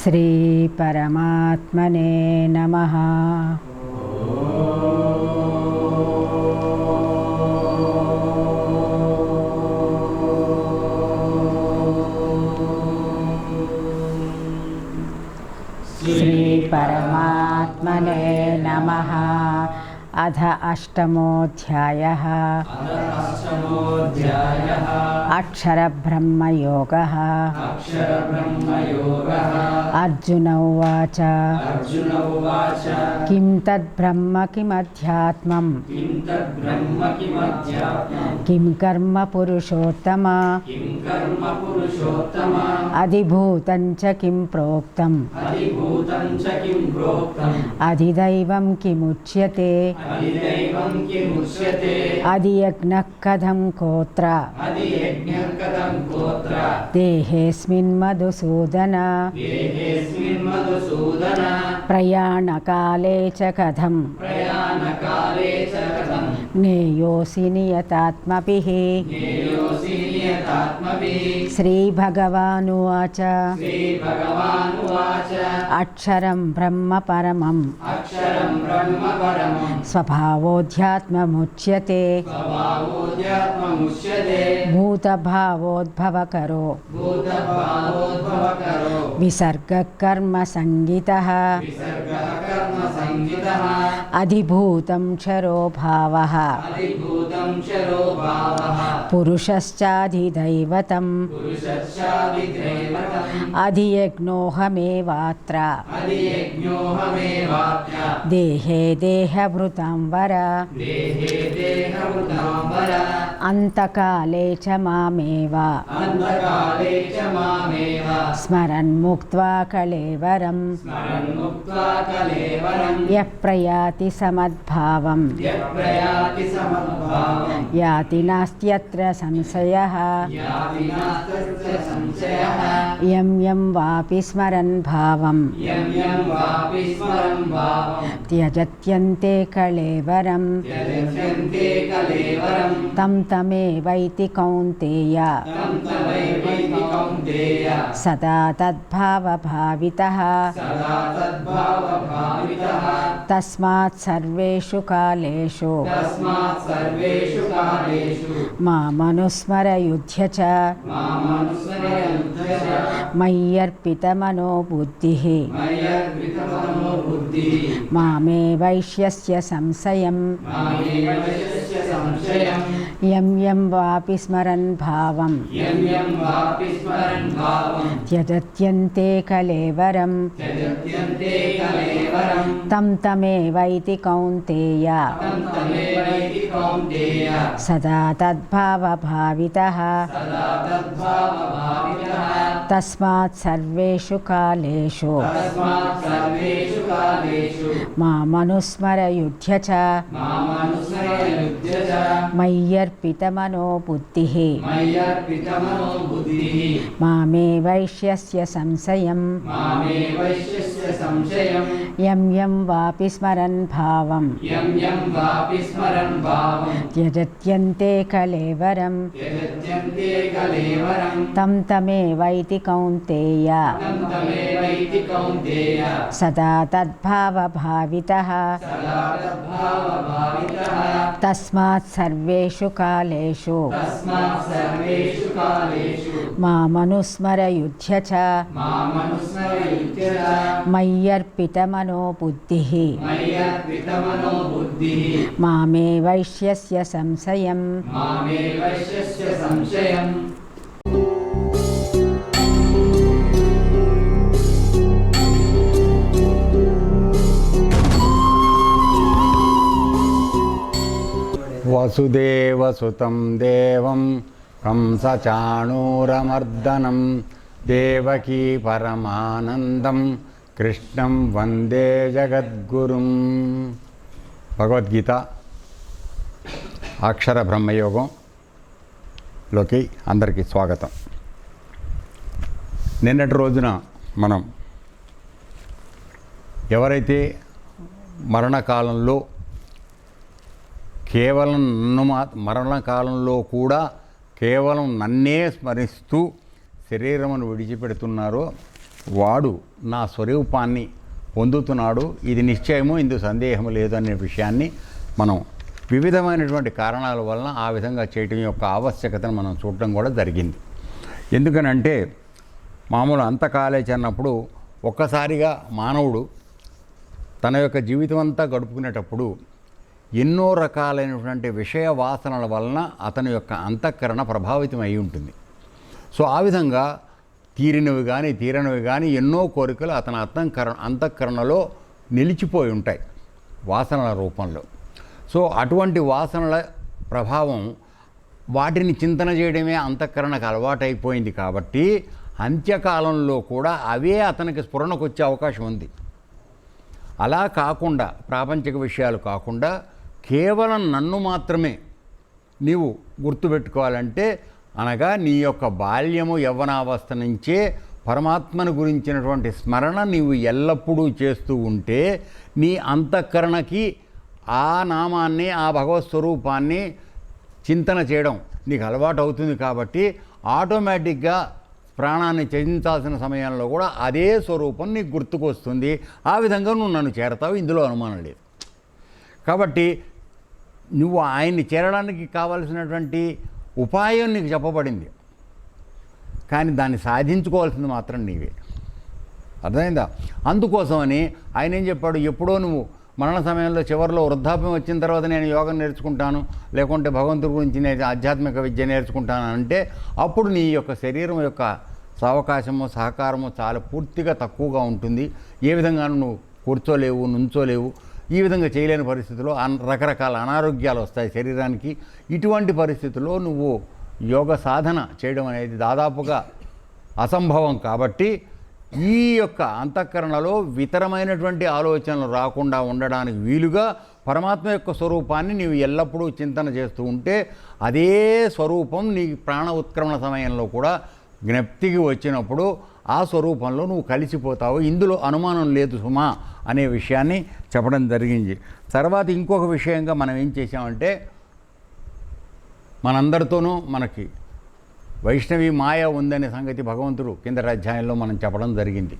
శ్రీ పరమాత్మనే నమః. శ్రీ పరమాత్మనే నమః. అథ అష్టమోऽధ్యాయः. అక్షరబ్రహ్మయోగः. అర్జున ఉవాచ కిం తద్బ్రహ్మ కిమధ్యాత్మం కిం కర్మ పురుషోత్తమ అధిభూతం చ కిం ప్రోక్తం అధిదైవం కిముచ్యతే అధియజ్ఞః కథం కోత్ర దేహేస్మిన్ మధుసూదన ప్రయాణకాలే చ కథం జ్ఞేయోసి నియతాత్మభిః. శ్రీభగవానువాచ అక్షరం బ్రహ్మ పరమం స్వభావోధ్యాత్మముచ్యతే భూతభావోద్భవకరో విసర్గః కర్మ సంగితః అధిభూతం క్షరో భావః పురుషశ్చాధిదైవతం అధియజ్ఞోహమేవాత్ర దేహే దేహభృతాం వర అంతకాలే చ మామేవ స్మరన్ ముక్త్వా కళేవరం యః ప్రయాతి సమద్భావం యాతి నాస్త్యత్ర సంశయః. యం యం వాపి స్మరన్ భావం త్యజత్యంతే కళేవరం తం తమేవైతి కౌంతేయ సదా తద్భావభావితః. తస్మాత్ సర్వేషు కాలేషు మామనుస్మరయుధ్య చ మయ్యర్పితమనో బుద్ధిః. మామే వైష్యస్య సంశయం యం యం వాపి స్మరన్ భావం త్యజత్యంతే కళేవరం తం తమేవైతి కౌంతేయ సదా తద్భావభావితః. తస్మాత్ సర్వేషు కాలేషు మామనుస్మరయుధ్య చ మయ్యర్పితమనో బుద్ధిః. మామే వైష్యస్య సంశయం యం యం వాపి స్మరన్ భావం త్యజత్యంతే కళేవరం తం తమేవైతి కౌంతేయ సదా తద్భావభావితః. తస్మాత్ సర్వేషు కాలేషు మామనుస్మరయుధ్య చ మయ్యర్పితమనో బుద్ధిః. మామే వైష్యస్య సంశయం వసుదేవసుతం దేవం కంసచాణూరమర్దనం దేవకీ పరమానందం కృష్ణం వందే జగద్గురుం. భగవద్గీత అక్షర బ్రహ్మయోగంలోకి అందరికీ స్వాగతం. నిన్నటి రోజున మనం ఎవరైతే మరణకాలంలో కేవలం మరణకాలంలో కూడా కేవలం నన్నే స్మరిస్తూ శరీరమును విడిచిపెడుతున్నారో వాడు నా స్వరూపాన్ని పొందుతున్నాడు, ఇది నిశ్చయము, ఇందుకు సందేహము లేదు అనే విషయాన్ని మనం వివిధమైనటువంటి కారణాల వలన ఆ విధంగా చేయటం యొక్క ఆవశ్యకతను మనం చూడటం కూడా జరిగింది. ఎందుకనంటే మామూలు అంతకాలేచన్నప్పుడు ఒక్కసారిగా మానవుడు తన యొక్క జీవితం అంతా గడుపుకునేటప్పుడు ఎన్నో రకాలైనటువంటి విషయ వాసనల వలన అతని యొక్క అంతఃకరణ ప్రభావితం అయి ఉంటుంది. సో ఆ విధంగా తీరనివి కానీ ఎన్నో కోరికలు అతని అంతఃకరణలో నిలిచిపోయి ఉంటాయి వాసనల రూపంలో. సో అటువంటి వాసనల ప్రభావం వాటిని చింతన చేయడమే అంతఃకరణకు అలవాటైపోయింది కాబట్టి అంత్యకాలంలో కూడా అవే అతనికి స్ఫురణకు వచ్చే అవకాశం ఉంది. అలా కాకుండా ప్రాపంచిక విషయాలు కాకుండా కేవలం నన్ను మాత్రమే నీవు గుర్తుపెట్టుకోవాలంటే, అనగా నీ యొక్క బాల్యము యవ్వనావస్థ నుంచే పరమాత్మను గురించినటువంటి స్మరణ నీవు ఎల్లప్పుడూ చేస్తూ ఉంటే నీ అంతఃకరణకి ఆ నామాన్ని, ఆ భగవత్ స్వరూపాన్ని చింతన చేయడం నీకు అలవాటు అవుతుంది. కాబట్టి ఆటోమేటిక్గా ప్రాణాన్ని త్యజించాల్సిన సమయంలో కూడా అదే స్వరూపం నీకు గుర్తుకొస్తుంది. ఆ విధంగా నువ్వు నన్ను చేరతావు, ఇందులో అనుమానం లేదు. కాబట్టి నువ్వు ఆయన్ని చేరడానికి కావలసినటువంటి ఉపాయం నీకు చెప్పబడింది, కానీ దాన్ని సాధించుకోవాల్సింది మాత్రం నీవే. అర్థమైందా? అందుకోసమని ఆయన ఏం చెప్పాడు, ఎప్పుడో నువ్వు మరణ సమయంలో చివరిలో వృద్ధాప్యం వచ్చిన తర్వాత నేను యోగం నేర్చుకుంటాను, లేకుంటే భగవంతుడి గురించి నేను ఆధ్యాత్మిక విద్య నేర్చుకుంటాను అంటే అప్పుడు నీ యొక్క శరీరం యొక్క సావకాశము సహకారము చాలా పూర్తిగా తక్కువగా ఉంటుంది. ఏ విధంగా నువ్వు కూర్చోలేవు, నుంచోలేవు, ఈ విధంగా చేయలేని పరిస్థితుల్లో రకరకాల అనారోగ్యాలు వస్తాయి శరీరానికి. ఇటువంటి పరిస్థితుల్లో నువ్వు యోగ సాధన చేయడం అనేది దాదాపుగా అసంభవం. కాబట్టి ఈ యొక్క అంతఃకరణలో వితరమైనటువంటి ఆలోచనలు రాకుండా ఉండడానికి వీలుగా పరమాత్మ యొక్క స్వరూపాన్ని నీవు ఎల్లప్పుడూ చింతన చేస్తూ ఉంటే అదే స్వరూపం నీ ప్రాణ ఉత్క్రమణ సమయంలో కూడా జ్ఞప్తికి వచ్చినప్పుడు ఆ స్వరూపంలో నువ్వు కలిసిపోతావు, ఇందులో అనుమానం లేదు సుమా అనే విషయాన్ని చెప్పడం జరిగింది. తర్వాత ఇంకొక విషయంగా మనం ఏం చేసామంటే, మనందరితోనూ మనకి వైష్ణవి మాయ ఉందనే సంగతి భగవంతుడు కిందటి అధ్యాయంలో మనం చెప్పడం జరిగింది.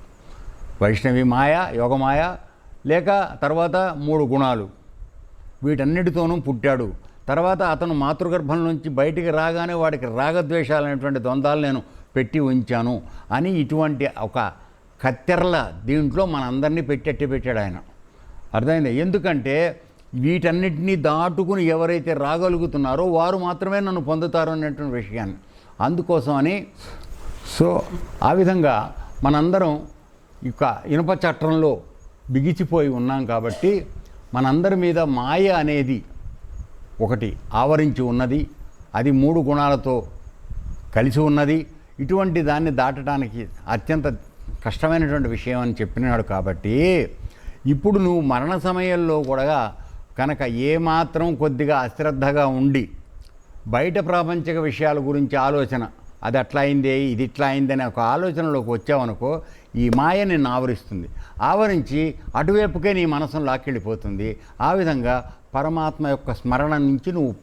వైష్ణవి మాయ, యోగమాయ, లేక తర్వాత 3 గుణాలు, వీటన్నిటితోనూ పుట్టాడు. తర్వాత అతను మాతృగర్భం నుంచి బయటికి రాగానే వాడికి రాగద్వేషాలనేటువంటి ద్వంద్వాలు నేను పెట్టి ఉంచాను అని ఇటువంటి ఒక కత్తెరల దీంట్లో మనందరినీ పెట్టాడు ఆయన. అర్థమైంది? ఎందుకంటే వీటన్నిటినీ దాటుకుని ఎవరైతే రాగలుగుతున్నారో వారు మాత్రమే నన్ను పొందుతారు అనేటువంటి విషయాన్ని. అందుకోసమని సో ఆ విధంగా మనందరం ఇక ఇనుప చట్రంలో బిగిచిపోయి ఉన్నాం. కాబట్టి మనందరి మీద మాయ అనేది ఒకటి ఆవరించి ఉన్నది, అది 3 గుణాలతో కలిసి ఉన్నది. ఇటువంటి దాన్ని దాటడానికి అత్యంత కష్టమైనటువంటి విషయం అని చెప్పినాడు. కాబట్టి ఇప్పుడు నువ్వు మరణ సమయంలో కూడా కనుక ఏమాత్రం కొద్దిగా అశ్రద్ధగా ఉండి బయట ప్రాపంచిక విషయాల గురించి ఆలోచన, అది అట్లా అయిందే, ఇది ఇట్లా అయిందనే ఒక ఆలోచనలోకి వచ్చావనుకో, ఈ మాయ నిన్ను ఆవరిస్తుంది. ఆవరించి అటువైపుకే నీ మనసును లాక్కెళ్ళిపోతుంది. ఆ విధంగా పరమాత్మ యొక్క స్మరణ నుంచి నువ్వు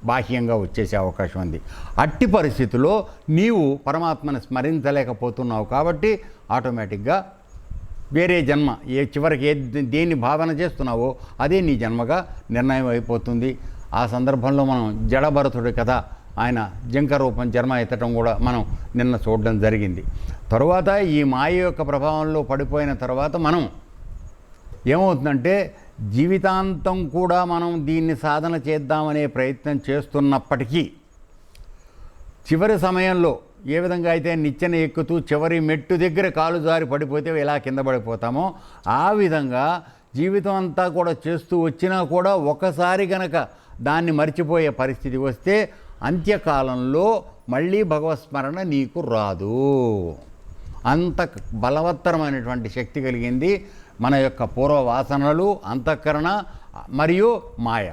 బాహ్యంగా వచ్చేసే అవకాశం ఉంది. అట్టి పరిస్థితుల్లో నీవు పరమాత్మను స్మరించలేకపోతున్నావు. కాబట్టి ఆటోమేటిక్గా వేరే జన్మ చివరికి దేన్ని భావన చేస్తున్నావో అదే నీ జన్మగా నిర్ణయం అయిపోతుంది. ఆ సందర్భంలో మనం జడభరతుడి కథ, ఆయన జింక రూపం జన్మ ఎత్తడం కూడా మనం నిన్న చూడడం జరిగింది. తరువాత ఈ మాయ యొక్క ప్రభావంలో పడిపోయిన తర్వాత మనం ఏమవుతుందంటే జీవితాంతం కూడా మనం దీన్ని సాధన చేద్దామనే ప్రయత్నం చేస్తున్నప్పటికీ చివరి సమయంలో ఏ విధంగా అయితే నిచ్చెన ఎక్కుతూ చివరి మెట్టు దగ్గర కాలు జారి పడిపోతే ఎలా కింద పడిపోతామో ఆ విధంగా జీవితం అంతా కూడా చేస్తూ వచ్చినా కూడా ఒకసారి గనక దాన్ని మర్చిపోయే పరిస్థితి వస్తే అంత్యకాలంలో మళ్ళీ భగవత్స్మరణ నీకు రాదు. అంత బలవత్తరమైనటువంటి శక్తి కలిగింది మన యొక్క పూర్వవాసనలు, అంతఃకరణ మరియు మాయ.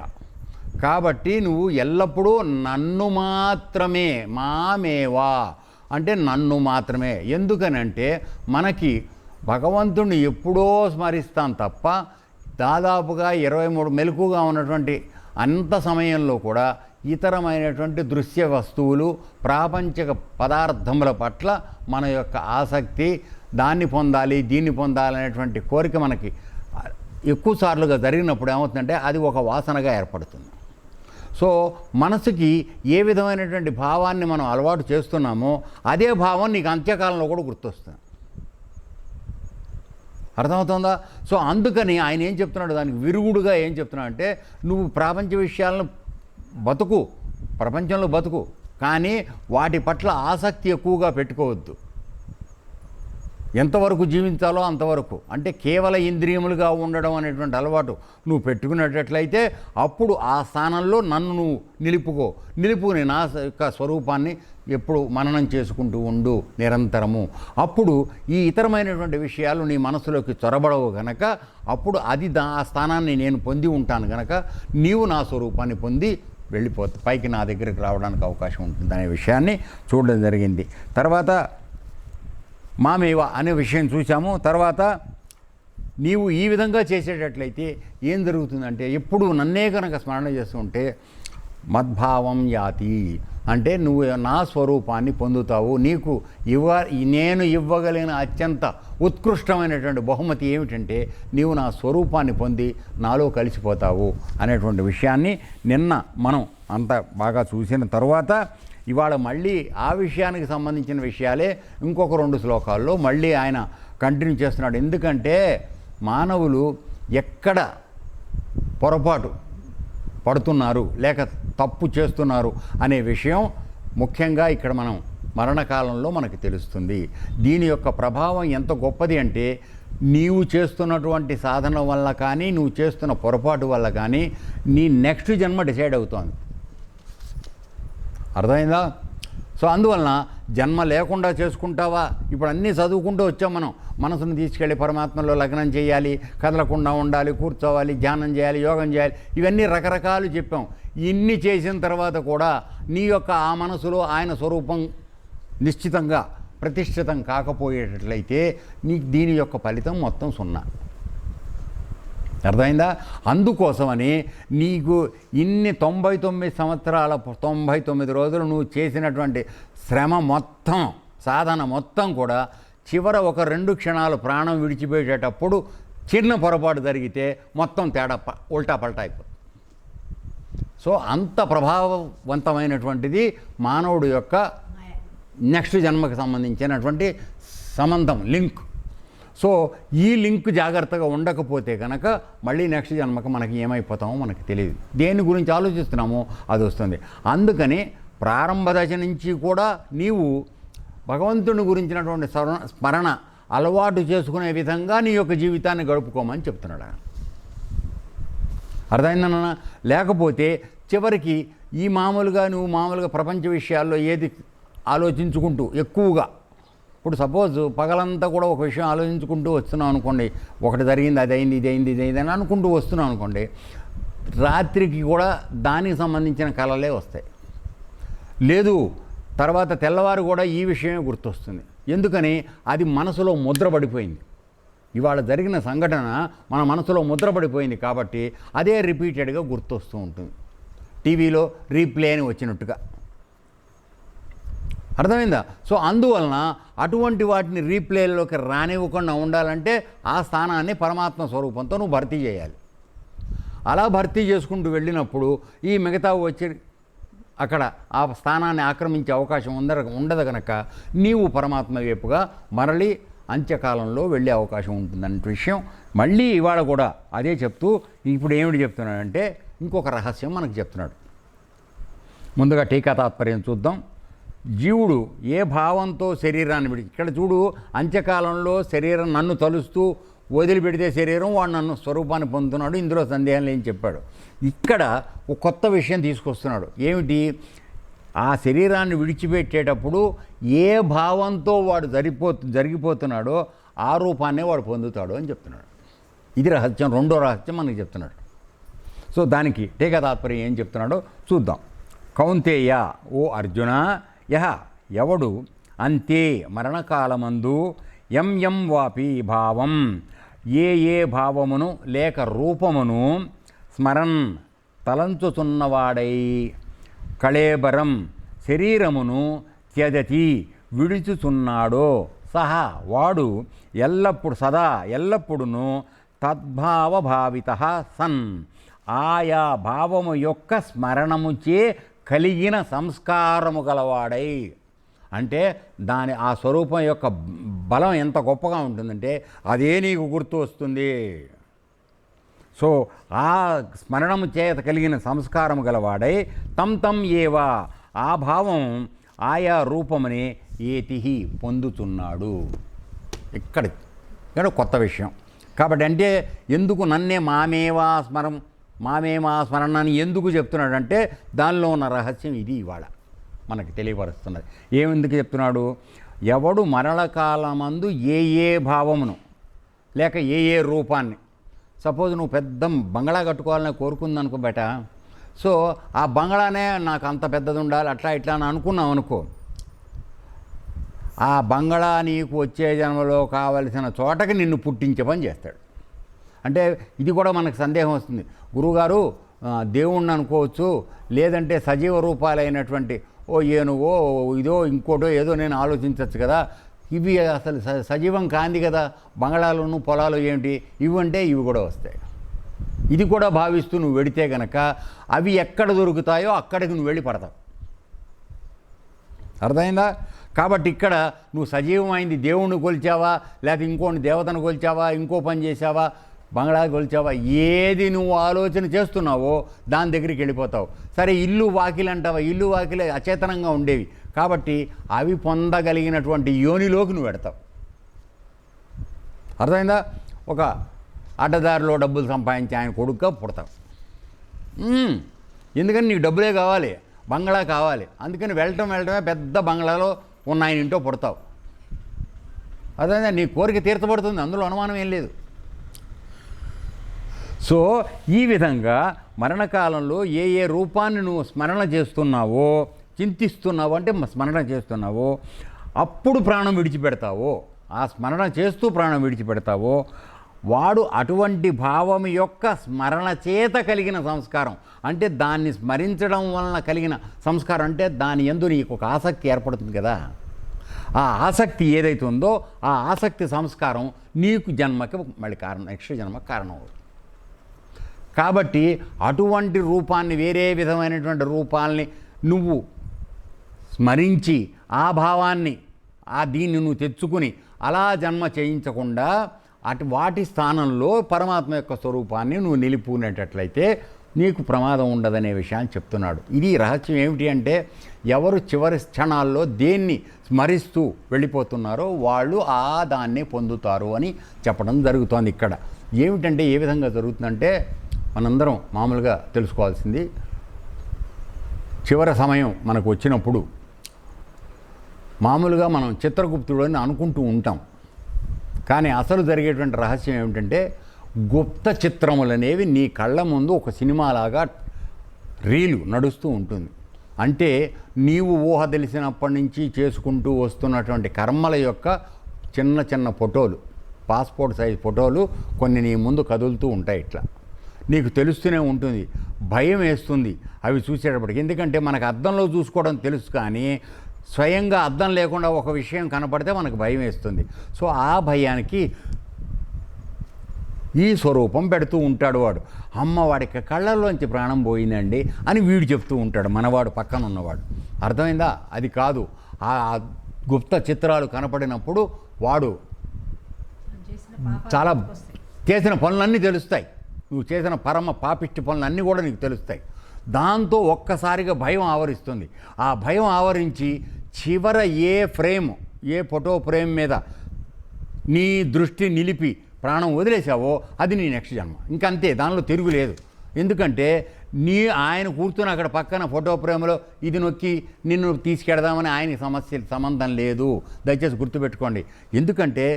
కాబట్టి నువ్వు ఎల్లప్పుడూ నన్ను మాత్రమే, మామేవా అంటే నన్ను మాత్రమే. ఎందుకనంటే మనకి భగవంతుడిని ఎప్పుడో స్మరిస్తాం తప్ప దాదాపుగా 23 మెలకుగా ఉన్నటువంటి అంత సమయంలో కూడా ఇతరమైనటువంటి దృశ్య వస్తువులు, ప్రాపంచిక పదార్థముల పట్ల మన యొక్క ఆసక్తి దాన్ని పొందాలి దీన్ని పొందాలనేటువంటి కోరిక మనకి ఎక్కువ సార్లుగా జరిగినప్పుడు ఏమవుతుందంటే అది ఒక వాసనగా ఏర్పడుతుంది. సో మనసుకి ఏ విధమైనటువంటి భావాన్ని మనం అలవాటు చేస్తున్నామో అదే భావం నీకు అంత్యకాలంలో కూడా గుర్తొస్తుంది. అర్థమవుతుందా? సో అందుకని ఆయన ఏం చెప్తున్నాడు, దానికి విరుగుడుగా ఏం చెప్తున్నాడు అంటే, నువ్వు ప్రపంచ విషయాలను బతుకు, ప్రపంచంలో బతుకు, కానీ వాటి పట్ల ఆసక్తి ఎక్కువగా పెట్టుకోవద్దు. ఎంతవరకు జీవించాలో అంతవరకు, అంటే కేవల ఇంద్రియములుగా ఉండడం అనేటువంటి అలవాటు నువ్వు పెట్టుకునేటట్లయితే అప్పుడు ఆ స్థానంలో నన్ను నువ్వు నిలుపుకుని నా యొక్క స్వరూపాన్ని ఎప్పుడు మననం చేసుకుంటూ ఉండు నిరంతరము. అప్పుడు ఈ ఇతరమైనటువంటి విషయాలు నీ మనసులోకి చొరబడవు గనక అప్పుడు అది ఆ స్థానాన్ని నేను పొంది ఉంటాను గనక నీవు నా స్వరూపాన్ని పొంది వెళ్ళిపోతే పైకి నా దగ్గరికి రావడానికి అవకాశం ఉంటుంది అనే విషయాన్ని చూడడం జరిగింది. తర్వాత మామేవ అనే విషయం చూసాము. తర్వాత నీవు ఈ విధంగా చేసేటట్లయితే ఏం జరుగుతుందంటే, ఎప్పుడు నన్నే కనుక స్మరణ చేస్తుంటే మద్భావం యాతి, అంటే నువ్వు నా స్వరూపాన్ని పొందుతావు. నీకు నేను ఇవ్వగలిగిన అత్యంత ఉత్కృష్టమైనటువంటి బహుమతి ఏమిటంటే నీవు నా స్వరూపాన్ని పొంది నాలో కలిసిపోతావు అనేటువంటి విషయాన్ని నిన్న మనం అంత బాగా చూసిన తర్వాత ఇవాళ మళ్ళీ ఆ విషయానికి సంబంధించిన విషయాలే ఇంకొక 2 శ్లోకాల్లో మళ్ళీ ఆయన కంటిన్యూ చేస్తున్నాడు. ఎందుకంటే మానవులు ఎక్కడ పొరపాటు పడుతున్నారు లేక తప్పు చేస్తున్నారు అనే విషయం ముఖ్యంగా ఇక్కడ మనం మరణకాలంలో మనకు తెలుస్తుంది. దీని యొక్క ప్రభావం ఎంత గొప్పది అంటే, నీవు చేస్తున్నటువంటి సాధన వల్ల కానీ నువ్వు చేస్తున్న పొరపాటు వల్ల కానీ నీ నెక్స్ట్ జన్మ డిసైడ్ అవుతోంది. అర్థమైందా? సో అందువలన జన్మ లేకుండా చేసుకుంటావా, ఇప్పుడు అన్నీ చదువుకుంటూ వచ్చాం మనం. మనసును తీసుకెళ్ళి పరమాత్మలో లగ్నం చేయాలి, కదలకుండా ఉండాలి, కూర్చోవాలి, ధ్యానం చేయాలి, యోగం చేయాలి, ఇవన్నీ రకరకాలు చెప్పాం. ఇన్ని చేసిన తర్వాత కూడా నీ యొక్క ఆ మనసులో ఆయన స్వరూపం నిశ్చితంగా ప్రతిష్ఠితం కాకపోయేటట్లయితే దీని యొక్క ఫలితం మొత్తం 0. అర్థమైందా? అందుకోసమని నీకు ఇన్ని 99 సంవత్సరాల 99 రోజులు నువ్వు చేసినటువంటి శ్రమ మొత్తం, సాధన మొత్తం కూడా చివర ఒక 2 క్షణాలు ప్రాణం విడిచిపెట్టేటప్పుడు చిన్న పొరపాటు జరిగితే మొత్తం తేడా ఉల్టా పల్టా అయిపోతుంది. సో అంత ప్రభావవంతమైనటువంటిది మానవుడు యొక్క నెక్స్ట్ జన్మకు సంబంధించినటువంటి సంబంధం, లింక్. సో ఈ లింక్ జాగ్రత్తగా ఉండకపోతే కనుక మళ్ళీ నెక్స్ట్ జన్మకు మనకి ఏమైపోతామో మనకు తెలియదు. దేని గురించి ఆలోచిస్తున్నామో అది వస్తుంది. అందుకని ప్రారంభ దశ నుంచి కూడా నీవు భగవంతుని గురించినటువంటి స్మరణ అలవాటు చేసుకునే విధంగా నీ యొక్క జీవితాన్ని గడుపుకోమని చెప్తున్నాడు ఆయన. అర్థమైందన్న? లేకపోతే చివరికి ఈ మామూలుగా ప్రపంచ విషయాల్లో ఏది ఆలోచించుకుంటూ ఎక్కువగా, ఇప్పుడు సపోజ్ పగలంతా కూడా ఒక విషయం ఆలోచించుకుంటూ వస్తున్నాం అనుకోండి, ఒకటి జరిగింది, అది అయింది, ఇది అయింది, ఇది అయింది అని అనుకుంటూ వస్తున్నాం అనుకోండి, రాత్రికి కూడా దానికి సంబంధించిన కలలే వస్తాయి. లేదు తర్వాత తెల్లవారు కూడా ఈ విషయమే గుర్తొస్తుంది. ఎందుకని? అది మనసులో ముద్రపడిపోయింది. ఇవాళ జరిగిన సంఘటన మన మనసులో ముద్రపడిపోయింది కాబట్టి అదే రిపీటెడ్గా గుర్తొస్తూ ఉంటుంది, టీవీలో రీప్లే అని వచ్చినట్టుగా. అర్థమైందా? సో అందువలన అటువంటి వాటిని రీప్లేలోకి రానివ్వకుండా ఉండాలంటే ఆ స్థానాన్ని పరమాత్మ స్వరూపంతో నువ్వు భర్తీ చేయాలి. అలా భర్తీ చేసుకుంటూ వెళ్ళినప్పుడు ఈ మిగతా వచ్చి అక్కడ ఆ స్థానాన్ని ఆక్రమించే అవకాశం ఉండదు కనుక నీవు పరమాత్మ వైపుగా మరలి అంత్యకాలంలో వెళ్ళే అవకాశం ఉంటుందనే విషయం మళ్ళీ ఇవాళ కూడా అదే చెప్తూ ఇప్పుడు ఏమిటి చెప్తున్నాడంటే ఇంకొక రహస్యం మనకు చెప్తున్నాడు. ముందుగా టీకా తాత్పర్యం చూద్దాం. జీవుడు ఏ భావంతో శరీరాన్ని ఇక్కడ చూడు, అంత్యకాలంలో శరీరం నన్ను తలుస్తూ వదిలిపెడితే శరీరం వాడు నన్ను స్వరూపాన్ని పొందుతున్నాడు, ఇందులో సందేహం లేని చెప్పాడు. ఇక్కడ ఒక కొత్త విషయం తీసుకొస్తున్నాడు. ఏమిటి? ఆ శరీరాన్ని విడిచిపెట్టేటప్పుడు ఏ భావంతో వాడు జరిగిపోతున్నాడో ఆ రూపాన్నే వాడు పొందుతాడు అని చెప్తున్నాడు. ఇది రహస్యం, 2వ రహస్యం మనకి చెప్తున్నాడు. సో దానికి టీకా తాత్పర్యం ఏం చెప్తున్నాడో చూద్దాం. కౌంతేయ, ఓ అర్జున, ఎవడు అంతే మరణకాలమందు ఎం వాపి భావం, ఏ భావమును లేక రూపమును స్మరన్ తలంచుతున్నవాడై కళేబరం శరీరమును త్యజతి విడుచుచున్నాడో సహా వాడు ఎల్లప్పుడు సదా ఎల్లప్పుడును తద్భావభావిత సన్ ఆయా భావము యొక్క స్మరణముచే కలిగిన సంస్కారము గలవాడై. అంటే ఆ స్వరూపం యొక్క బలం ఎంత గొప్పగా ఉంటుందంటే అదే నీకు గుర్తు వస్తుంది. సో ఆ స్మరణము చేత కలిగిన సంస్కారము గలవాడై తం ఏవా ఆ భావం ఆయా రూపముని ఏతిహి పొందుతున్నాడు. ఇక్కడ కొత్త విషయం కాబట్టి. అంటే ఎందుకు నన్నే మామేవా స్మరణ అని ఎందుకు చెప్తున్నాడంటే దానిలో ఉన్న రహస్యం ఇది ఇవాళ మనకి తెలియపరుస్తున్నది. ఏమెందుకు చెప్తున్నాడు? ఎవడు మరణకాలమందు ఏ భావమును లేక ఏ రూపాన్ని, సపోజ్ నువ్వు పెద్ద బంగళా కట్టుకోవాలని కోరుకుందనుకో బేట, సో ఆ బంగళానే నాకు అంత పెద్దది ఉండాలి అట్లా ఇట్లా అని అనుకున్నావు అనుకో, ఆ బంగళా నీకు వచ్చే జన్మలో కావలసిన చోటకి నిన్ను పుట్టించే పని చేస్తాడు. అంటే ఇది కూడా మనకు సందేహం వస్తుంది. గురువుగారు దేవుణ్ణి అనుకోవచ్చు, లేదంటే సజీవ రూపాలైనటువంటి ఏనుగో ఇదో ఇంకోటో ఏదో నేను ఆలోచించవచ్చు కదా, ఇవి అసలు సజీవం కాంది కదా, బంగళాలను పొలాలు ఏమిటి ఇవంటే ఇవి కూడా వస్తాయి. ఇది కూడా భావిస్తూ నువ్వు వెడితే గనక అవి ఎక్కడ దొరుకుతాయో అక్కడికి నువ్వు వెళ్ళి పడతావు. అర్థమైందా? కాబట్టి ఇక్కడ నువ్వు సజీవమైంది దేవుణ్ణి కొలిచావా, లేకపోతే ఇంకోటి దేవతను కొలిచావా, ఇంకో పని చేసావా, బంగ్లా కొలిచావా, ఏది నువ్వు ఆలోచన చేస్తున్నావో దాని దగ్గరికి వెళ్ళిపోతావు. సరే ఇల్లు వాకిలు అంటావా, ఇల్లు వాకిలే అచేతనంగా ఉండేవి కాబట్టి అవి పొందగలిగినటువంటి యోనిలోకి నువ్వు పెడతావు. అర్థమైందా? ఒక అడ్డదారిలో డబ్బులు సంపాదించి ఆయన కొడుకుగా పుడతావు. ఎందుకని నీకు డబ్బులే కావాలి, బంగ్లా కావాలి, అందుకని వెళ్ళటమే పెద్ద బంగ్లాలో ఉన్న ఆయన ఇంటో పుడతావు. అదే నీ కోరిక తీర్చబడుతుంది, అందులో అనుమానం ఏం లేదు. సో ఈ విధంగా మరణకాలంలో ఏ రూపాన్ని నువ్వు స్మరణ చేస్తున్నావో, చింతిస్తున్నావో అంటే స్మరణ చేస్తున్నావో, అప్పుడు ప్రాణం విడిచిపెడతావో, ఆ స్మరణ చేస్తూ ప్రాణం విడిచిపెడతావో వాడు అటువంటి భావం యొక్క స్మరణ చేత కలిగిన సంస్కారం, అంటే దాన్ని స్మరించడం వలన కలిగిన సంస్కారం, అంటే దాని యందు నీకు ఒక ఆసక్తి ఏర్పడుతుంది కదా, ఆ ఆసక్తి ఏదైతే ఉందో ఆ ఆసక్తి సంస్కారం నీకు జన్మకి మళ్ళీ నెక్స్ట్ జన్మకి కారణం అవుతుంది. కాబట్టి అటువంటి రూపాన్ని, వేరే విధమైనటువంటి రూపాల్ని నువ్వు స్మరించి ఆ భావాన్ని దీన్ని నువ్వు తెచ్చుకుని అలా జన్మ చేయించకుండా వాటి స్థానంలో పరమాత్మ యొక్క స్వరూపాన్ని నువ్వు నిలిపునేటట్లయితే నీకు ప్రమాదం ఉండదనే విషయాన్ని చెప్తున్నాడు. ఇది రహస్యం ఏమిటి అంటే, ఎవరు చివరి క్షణాల్లో దేన్ని స్మరిస్తూ వెళ్ళిపోతున్నారో వాళ్ళు దాన్ని పొందుతారు అని చెప్పడం జరుగుతోంది. ఇక్కడ ఏమిటంటే ఏ విధంగా జరుగుతుందంటే, మనందరం మామూలుగా తెలుసుకోవాల్సింది, చివరి సమయం మనకు వచ్చినప్పుడు మామూలుగా మనం చిత్రగుప్తుడు అని అనుకుంటూ ఉంటాం. కానీ అసలు జరిగేటువంటి రహస్యం ఏమిటంటే, గుప్త చిత్రములనేవి నీ కళ్ళ ముందు ఒక సినిమాలాగా రీలు నడుస్తూ ఉంటుంది. అంటే నీవు ఊహ తెలిసినప్పటి నుంచి చేసుకుంటూ వస్తున్నటువంటి కర్మల యొక్క చిన్న చిన్న ఫోటోలు, పాస్పోర్ట్ సైజ్ ఫోటోలు కొన్ని నీ ముందు కదులుతూ ఉంటాయి. ఇట్లా నీకు తెలుస్తూనే ఉంటుంది. భయం వేస్తుంది అవి చూసేటప్పటికి, ఎందుకంటే మనకు అద్దంలో చూసుకోవడం తెలుసు, కానీ స్వయంగా అద్దం లేకుండా ఒక విషయం కనపడితే మనకు భయం వేస్తుంది. సో ఆ భయానికి ఈ స్వరూపం పెడుతూ ఉంటాడు వాడు. వాడికి కళ్ళల్లోంచి ప్రాణం పోయిందండి అని వీడు చెప్తూ ఉంటాడు, మనవాడు పక్కన ఉన్నవాడు. అర్థమైందా? అది కాదు, ఆ గుప్త చిత్రాలు కనపడినప్పుడు వాడు చాలా చేసిన పనులన్నీ తెలుస్తాయి. నువ్వు చేసిన పరమ పాపిష్టి పనులన్నీ కూడా నీకు తెలుస్తాయి. దాంతో ఒక్కసారిగా భయం ఆవరిస్తుంది. ఆ భయం ఆవరించి చివర ఏ ఫోటో ఫ్రేమ్ మీద నీ దృష్టి నిలిపి ప్రాణం వదిలేసావో అది నీ నెక్స్ట్ జన్మ. ఇంకంతే, దానిలో తిరుగులేదు. ఎందుకంటే ఆయన కూర్చుని అక్కడ పక్కన ఫోటో ఫ్రేమ్లో ఇది నొక్కి నిన్ను తీసుకెడదామని ఆయనకి సంబంధం లేదు. దయచేసి గుర్తుపెట్టుకోండి. ఎందుకంటే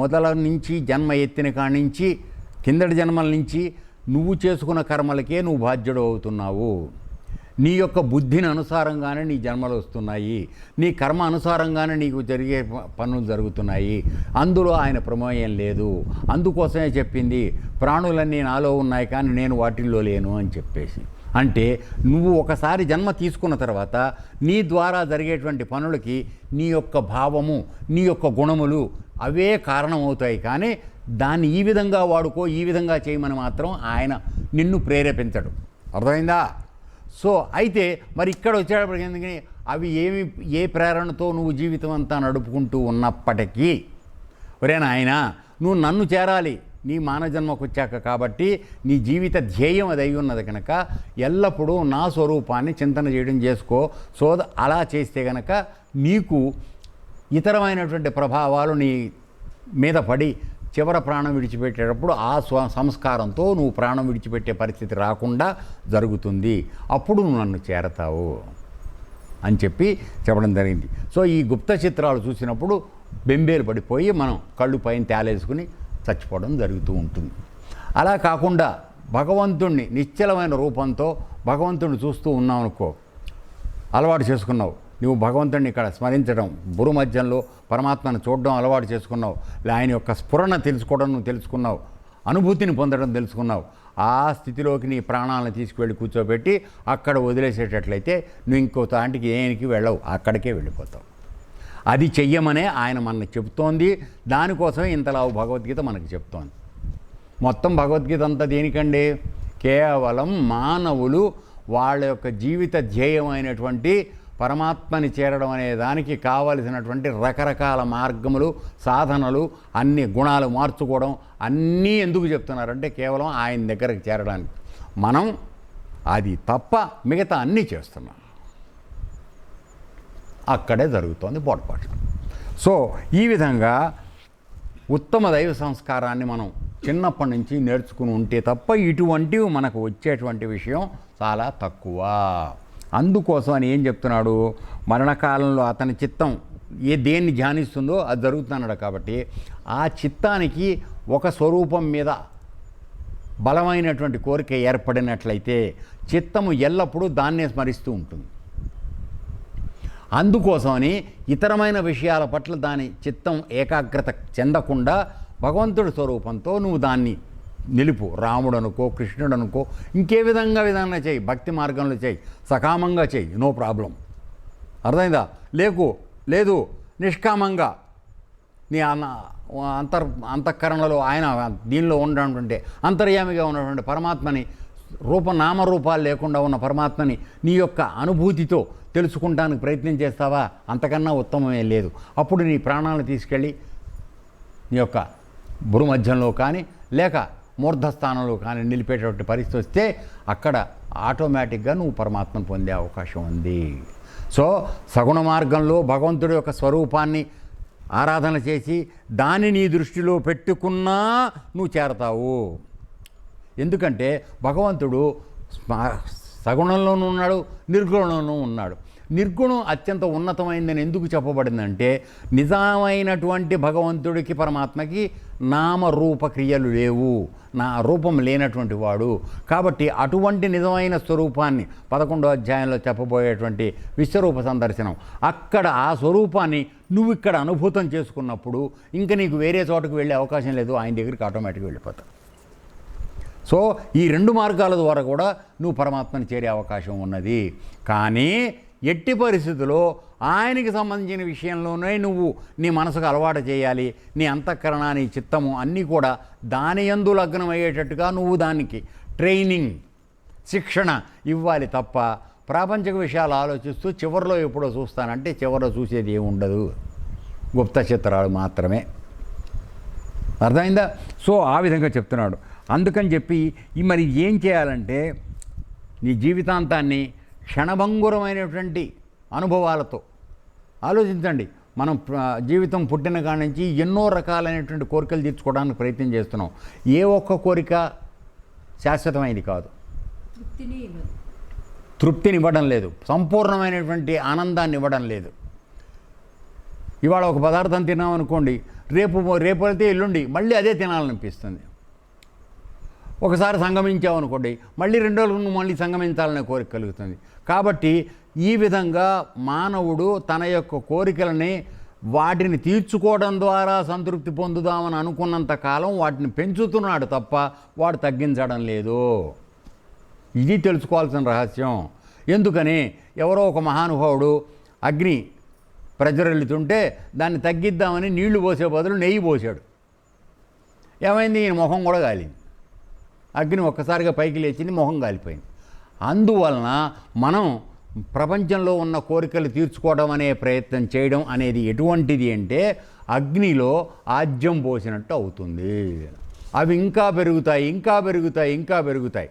మొదల నుంచి జన్మ ఎత్తిన కాడి నుంచి కిందటి జన్మల నుంచి నువ్వు చేసుకున్న కర్మలకే నువ్వు బాధ్యుడు అవుతున్నావు. నీ యొక్క బుద్ధిని అనుసారంగానే నీ జన్మలు వస్తున్నాయి, నీ కర్మ అనుసారంగానే నీకు జరిగే పనులు జరుగుతున్నాయి. అందులో ఆయన ప్రమేయం లేదు. అందుకోసమే చెప్పింది, ప్రాణులన్నీ నాలో ఉన్నాయి కానీ నేను వాటిల్లో లేను అని చెప్పేసి. అంటే నువ్వు ఒకసారి జన్మ తీసుకున్న తర్వాత నీ ద్వారా జరిగేటువంటి పనులకి నీ యొక్క భావము, నీ యొక్క గుణములు అవే కారణమవుతాయి. కానీ దాన్ని ఈ విధంగా వాడుకో, ఈ విధంగా చేయమని మాత్రం ఆయన నిన్ను ప్రేరేపించడు. అర్థమైందా? సో అయితే మరి ఇక్కడ వచ్చేటప్పటికి ఎందుకని అవి ఏ ప్రేరణతో నువ్వు జీవితం అంతా నడుపుకుంటూ ఉన్నప్పటికీ, ఒరే నాయనా నువ్వు నన్ను చేరాలి నీ మానవజన్మకు వచ్చాక, కాబట్టి నీ జీవిత ధ్యేయం అది అయి ఉన్నది కనుక ఎల్లప్పుడూ నా స్వరూపాన్ని చింతన చేయడం చేసుకో. సో అలా చేస్తే కనుక నీకు ఇతరమైనటువంటి ప్రభావాలు నీ మీద పడి చివర ప్రాణం విడిచిపెట్టేటప్పుడు ఆ సంస్కారంతో నువ్వు ప్రాణం విడిచిపెట్టే పరిస్థితి రాకుండా జరుగుతుంది. అప్పుడు నువ్వు నన్ను చేరతావు అని చెప్పడం జరిగింది. సో ఈ గుప్త చిత్రాలు చూసినప్పుడు బెంబేలు పడిపోయి మనం కళ్ళు పైన తేలేసుకుని చచ్చిపోవడం జరుగుతూ ఉంటుంది. అలా కాకుండా భగవంతుణ్ణి నిశ్చలమైన రూపంతో భగవంతుడిని చూస్తూ ఉన్నావు అనుకో, అలవాటు చేసుకున్నావు, నువ్వు భగవంతుడిని ఇక్కడ స్మరించడం, గురు మధ్యంలో పరమాత్మను చూడడం అలవాటు చేసుకున్నావు, ఆయన యొక్క స్ఫురణ తెలుసుకోవడం నువ్వు తెలుసుకున్నావు, అనుభూతిని పొందడం తెలుసుకున్నావు. ఆ స్థితిలోకి నీ ప్రాణాలను తీసుకువెళ్ళి కూర్చోబెట్టి అక్కడ వదిలేసేటట్లయితే నువ్వు ఇంకో తాంటికి దేనికి వెళ్ళవు, అక్కడికే వెళ్ళిపోతావు. అది చెయ్యమనే ఆయన మనకు చెప్తోంది. దానికోసమే ఇంతలా భగవద్గీత మనకు చెప్తోంది. మొత్తం భగవద్గీత అంతా దేనికండి? కేవలం మానవులు వాళ్ళ యొక్క జీవిత ధ్యేయమైనటువంటి పరమాత్మని చేరడం అనే దానికి కావలసినటువంటి రకరకాల మార్గములు, సాధనలు, అన్ని గుణాలు మార్చుకోవడం అన్నీ ఎందుకు చెప్తున్నారంటే కేవలం ఆయన దగ్గరకు చేరడానికి. మనం అది తప్ప మిగతా అన్నీ చేస్తున్నాం. అక్కడే జరుగుతోంది పొరపాటు. సో ఈ విధంగా ఉత్తమ దైవ సంస్కారాన్ని మనం చిన్నప్పటి నుంచి నేర్చుకుని ఉంటే తప్ప ఇటువంటివి మనకు వచ్చేటువంటి విషయం చాలా తక్కువ. అందుకోసం అని ఏం చెప్తున్నాడు, మరణకాలంలో అతని చిత్తం దేన్ని ధ్యానిస్తుందో అది జరుగుతున్నాడు. కాబట్టి ఆ చిత్తానికి ఒక స్వరూపం మీద బలమైనటువంటి కోరిక ఏర్పడినట్లయితే చిత్తము ఎల్లప్పుడూ దాన్నే స్మరిస్తూ ఉంటుంది. అందుకోసమని ఇతరమైన విషయాల పట్ల దాని చిత్తం ఏకాగ్రత చెందకుండా భగవంతుడి స్వరూపంతో నువ్వు దాన్ని నిలుపు. రాముడు అనుకో, కృష్ణుడు అనుకో, ఇంకే విధంగా చేయి, భక్తి మార్గంలో చేయి, సకామంగా చేయి, నో ప్రాబ్లం. అర్థమైందా? లేదు నిష్కామంగా నీ అంతఃకరణలో ఆయన దీనిలో ఉన్నటువంటి అంతర్యామిగా ఉన్నటువంటి పరమాత్మని నామరూపాలు లేకుండా ఉన్న పరమాత్మని నీ యొక్క అనుభూతితో తెలుసుకుంటానికి ప్రయత్నం చేస్తావా? అంతకన్నా ఉత్తమమే లేదు. అప్పుడు నీ ప్రాణాలను తీసుకెళ్ళి నీ యొక్క భూమధ్యంలో కానీ లేక మూర్ధస్థానంలో కానీ నిలిపేటటువంటి పరిస్థితి వస్తే అక్కడ ఆటోమేటిక్గా నువ్వు పరమాత్మను పొందే అవకాశం ఉంది. సో సగుణ మార్గంలో భగవంతుడి యొక్క స్వరూపాన్ని ఆరాధన చేసి దాన్ని నీ దృష్టిలో పెట్టుకున్నా నువ్వు చేరతావు. ఎందుకంటే భగవంతుడు సగుణంలోనూ ఉన్నాడు, నిర్గుణంలోనూ ఉన్నాడు. నిర్గుణం అత్యంత ఉన్నతమైందని ఎందుకు చెప్పబడిందంటే నిజమైనటువంటి భగవంతుడికి పరమాత్మకి నామరూప క్రియలు లేవు, నా రూపం లేనటువంటి వాడు. కాబట్టి అటువంటి నిజమైన స్వరూపాన్ని 11వ అధ్యాయంలో చెప్పబోయేటువంటి విశ్వరూప సందర్శనం, అక్కడ ఆ స్వరూపాన్ని నువ్వు ఇక్కడ అనుభూతం చేసుకున్నప్పుడు ఇంకా నీకు వేరే చోటకు వెళ్ళే అవకాశం లేదు, ఆయన దగ్గరికి ఆటోమేటిక్గా వెళ్ళిపోతావు. సో ఈ రెండు మార్గాల ద్వారా కూడా నువ్వు పరమాత్మని చేరే అవకాశం ఉన్నది. కానీ ఎట్టి పరిస్థితుల్లో ఆయనకి సంబంధించిన విషయంలోనే నువ్వు నీ మనసుకు అలవాటు చేయాలి. నీ అంతఃకరణ, నీ చిత్తము అన్నీ కూడా దాని యందు లగ్నం అయ్యేటట్టుగా నువ్వు దానికి ట్రైనింగ్, శిక్షణ ఇవ్వాలి తప్ప ప్రాపంచిక విషయాలు ఆలోచిస్తూ చివరిలో ఎప్పుడో చూస్తానంటే చివరిలో చూసేది ఏముండదు, గుప్త చిత్రాలు మాత్రమే. అర్థమైందా? సో ఆ విధంగా చెప్తున్నాడు. అందుకని చెప్పి మరి ఏం చేయాలంటే నీ జీవితాంతాన్ని క్షణభంగురమైనటువంటి అనుభవాలతో ఆలోచించండి. మనం జీవితం పుట్టిన కాడి నుంచి ఎన్నో రకాలైనటువంటి కోరికలు తీర్చుకోవడానికి ప్రయత్నం చేస్తున్నాం. ఏ ఒక్క కోరిక శాశ్వతమైనది కాదు, తృప్తిని ఇవ్వడం లేదు, సంపూర్ణమైనటువంటి ఆనందాన్ని ఇవ్వడం లేదు. ఇవాళ ఒక పదార్థం తిన్నామనుకోండి, రేపు వెళ్తే ఎల్లుండి మళ్ళీ అదే తినాలనిపిస్తుంది. ఒకసారి సంగమించామనుకోండి, మళ్ళీ 2 రోజులు మళ్ళీ సంగమించాలనే కోరిక కలుగుతుంది. కాబట్టి ఈ విధంగా మానవుడు తన యొక్క కోరికలని వాటిని తీర్చుకోవడం ద్వారా సంతృప్తి పొందుదామని అనుకున్నంత కాలం వాటిని పెంచుతున్నాడు తప్ప వాడు తగ్గించడం లేదు. ఇది తెలుసుకోవాల్సిన రహస్యం. ఎందుకని ఎవరో ఒక మహానుభావుడు అగ్ని ప్రజ్వరిల్లుతుంటే దాన్ని తగ్గిద్దామని నీళ్లు పోసే బదులు నెయ్యి పోసాడు. ఏమైంది? ఈయన మొహం కూడా కాలింది. అగ్ని ఒక్కసారిగా పైకి లేచింది, మొహం కాలిపోయింది. అందువలన మనం ప్రపంచంలో ఉన్న కోరికలు తీర్చుకోవడం అనే ప్రయత్నం చేయడం అనేది ఎటువంటిది అంటే అగ్నిలో ఆజ్యం పోసినట్టు అవుతుంది. అవి ఇంకా పెరుగుతాయి, ఇంకా పెరుగుతాయి, ఇంకా పెరుగుతాయి.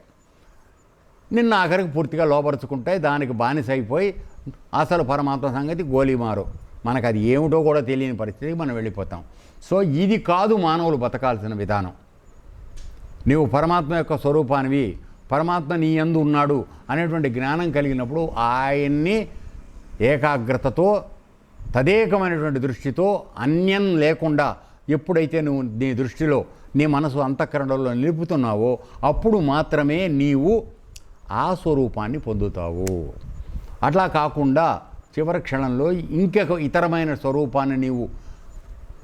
నిన్న ఆఖరికి పూర్తిగా లోపరుచుకుంటాయి. దానికి బానిస అయిపోయి అసలు పరమాత్మ సంగతి గోలీమారు. మనకు అది ఏమిటో కూడా తెలియని పరిస్థితికి మనం వెళ్ళిపోతాం. సో ఇది కాదు మానవులు బతకాల్సిన విధానం. నీవు పరమాత్మ యొక్క స్వరూపానివి, పరమాత్మ నీ యందు ఉన్నాడు అనేటువంటి జ్ఞానం కలిగినప్పుడు ఆయన్ని ఏకాగ్రతతో తదేకమైనటువంటి దృష్టితో అన్యం లేకుండా ఎప్పుడైతే నువ్వు నీ దృష్టిలో నీ మనసు అంతఃకరణలో నిలుపుతున్నావో అప్పుడు మాత్రమే నీవు ఆ స్వరూపాన్ని పొందుతావు. అట్లా కాకుండా చివరి క్షణంలో ఇంకొక ఇతరమైన స్వరూపాన్ని నీవు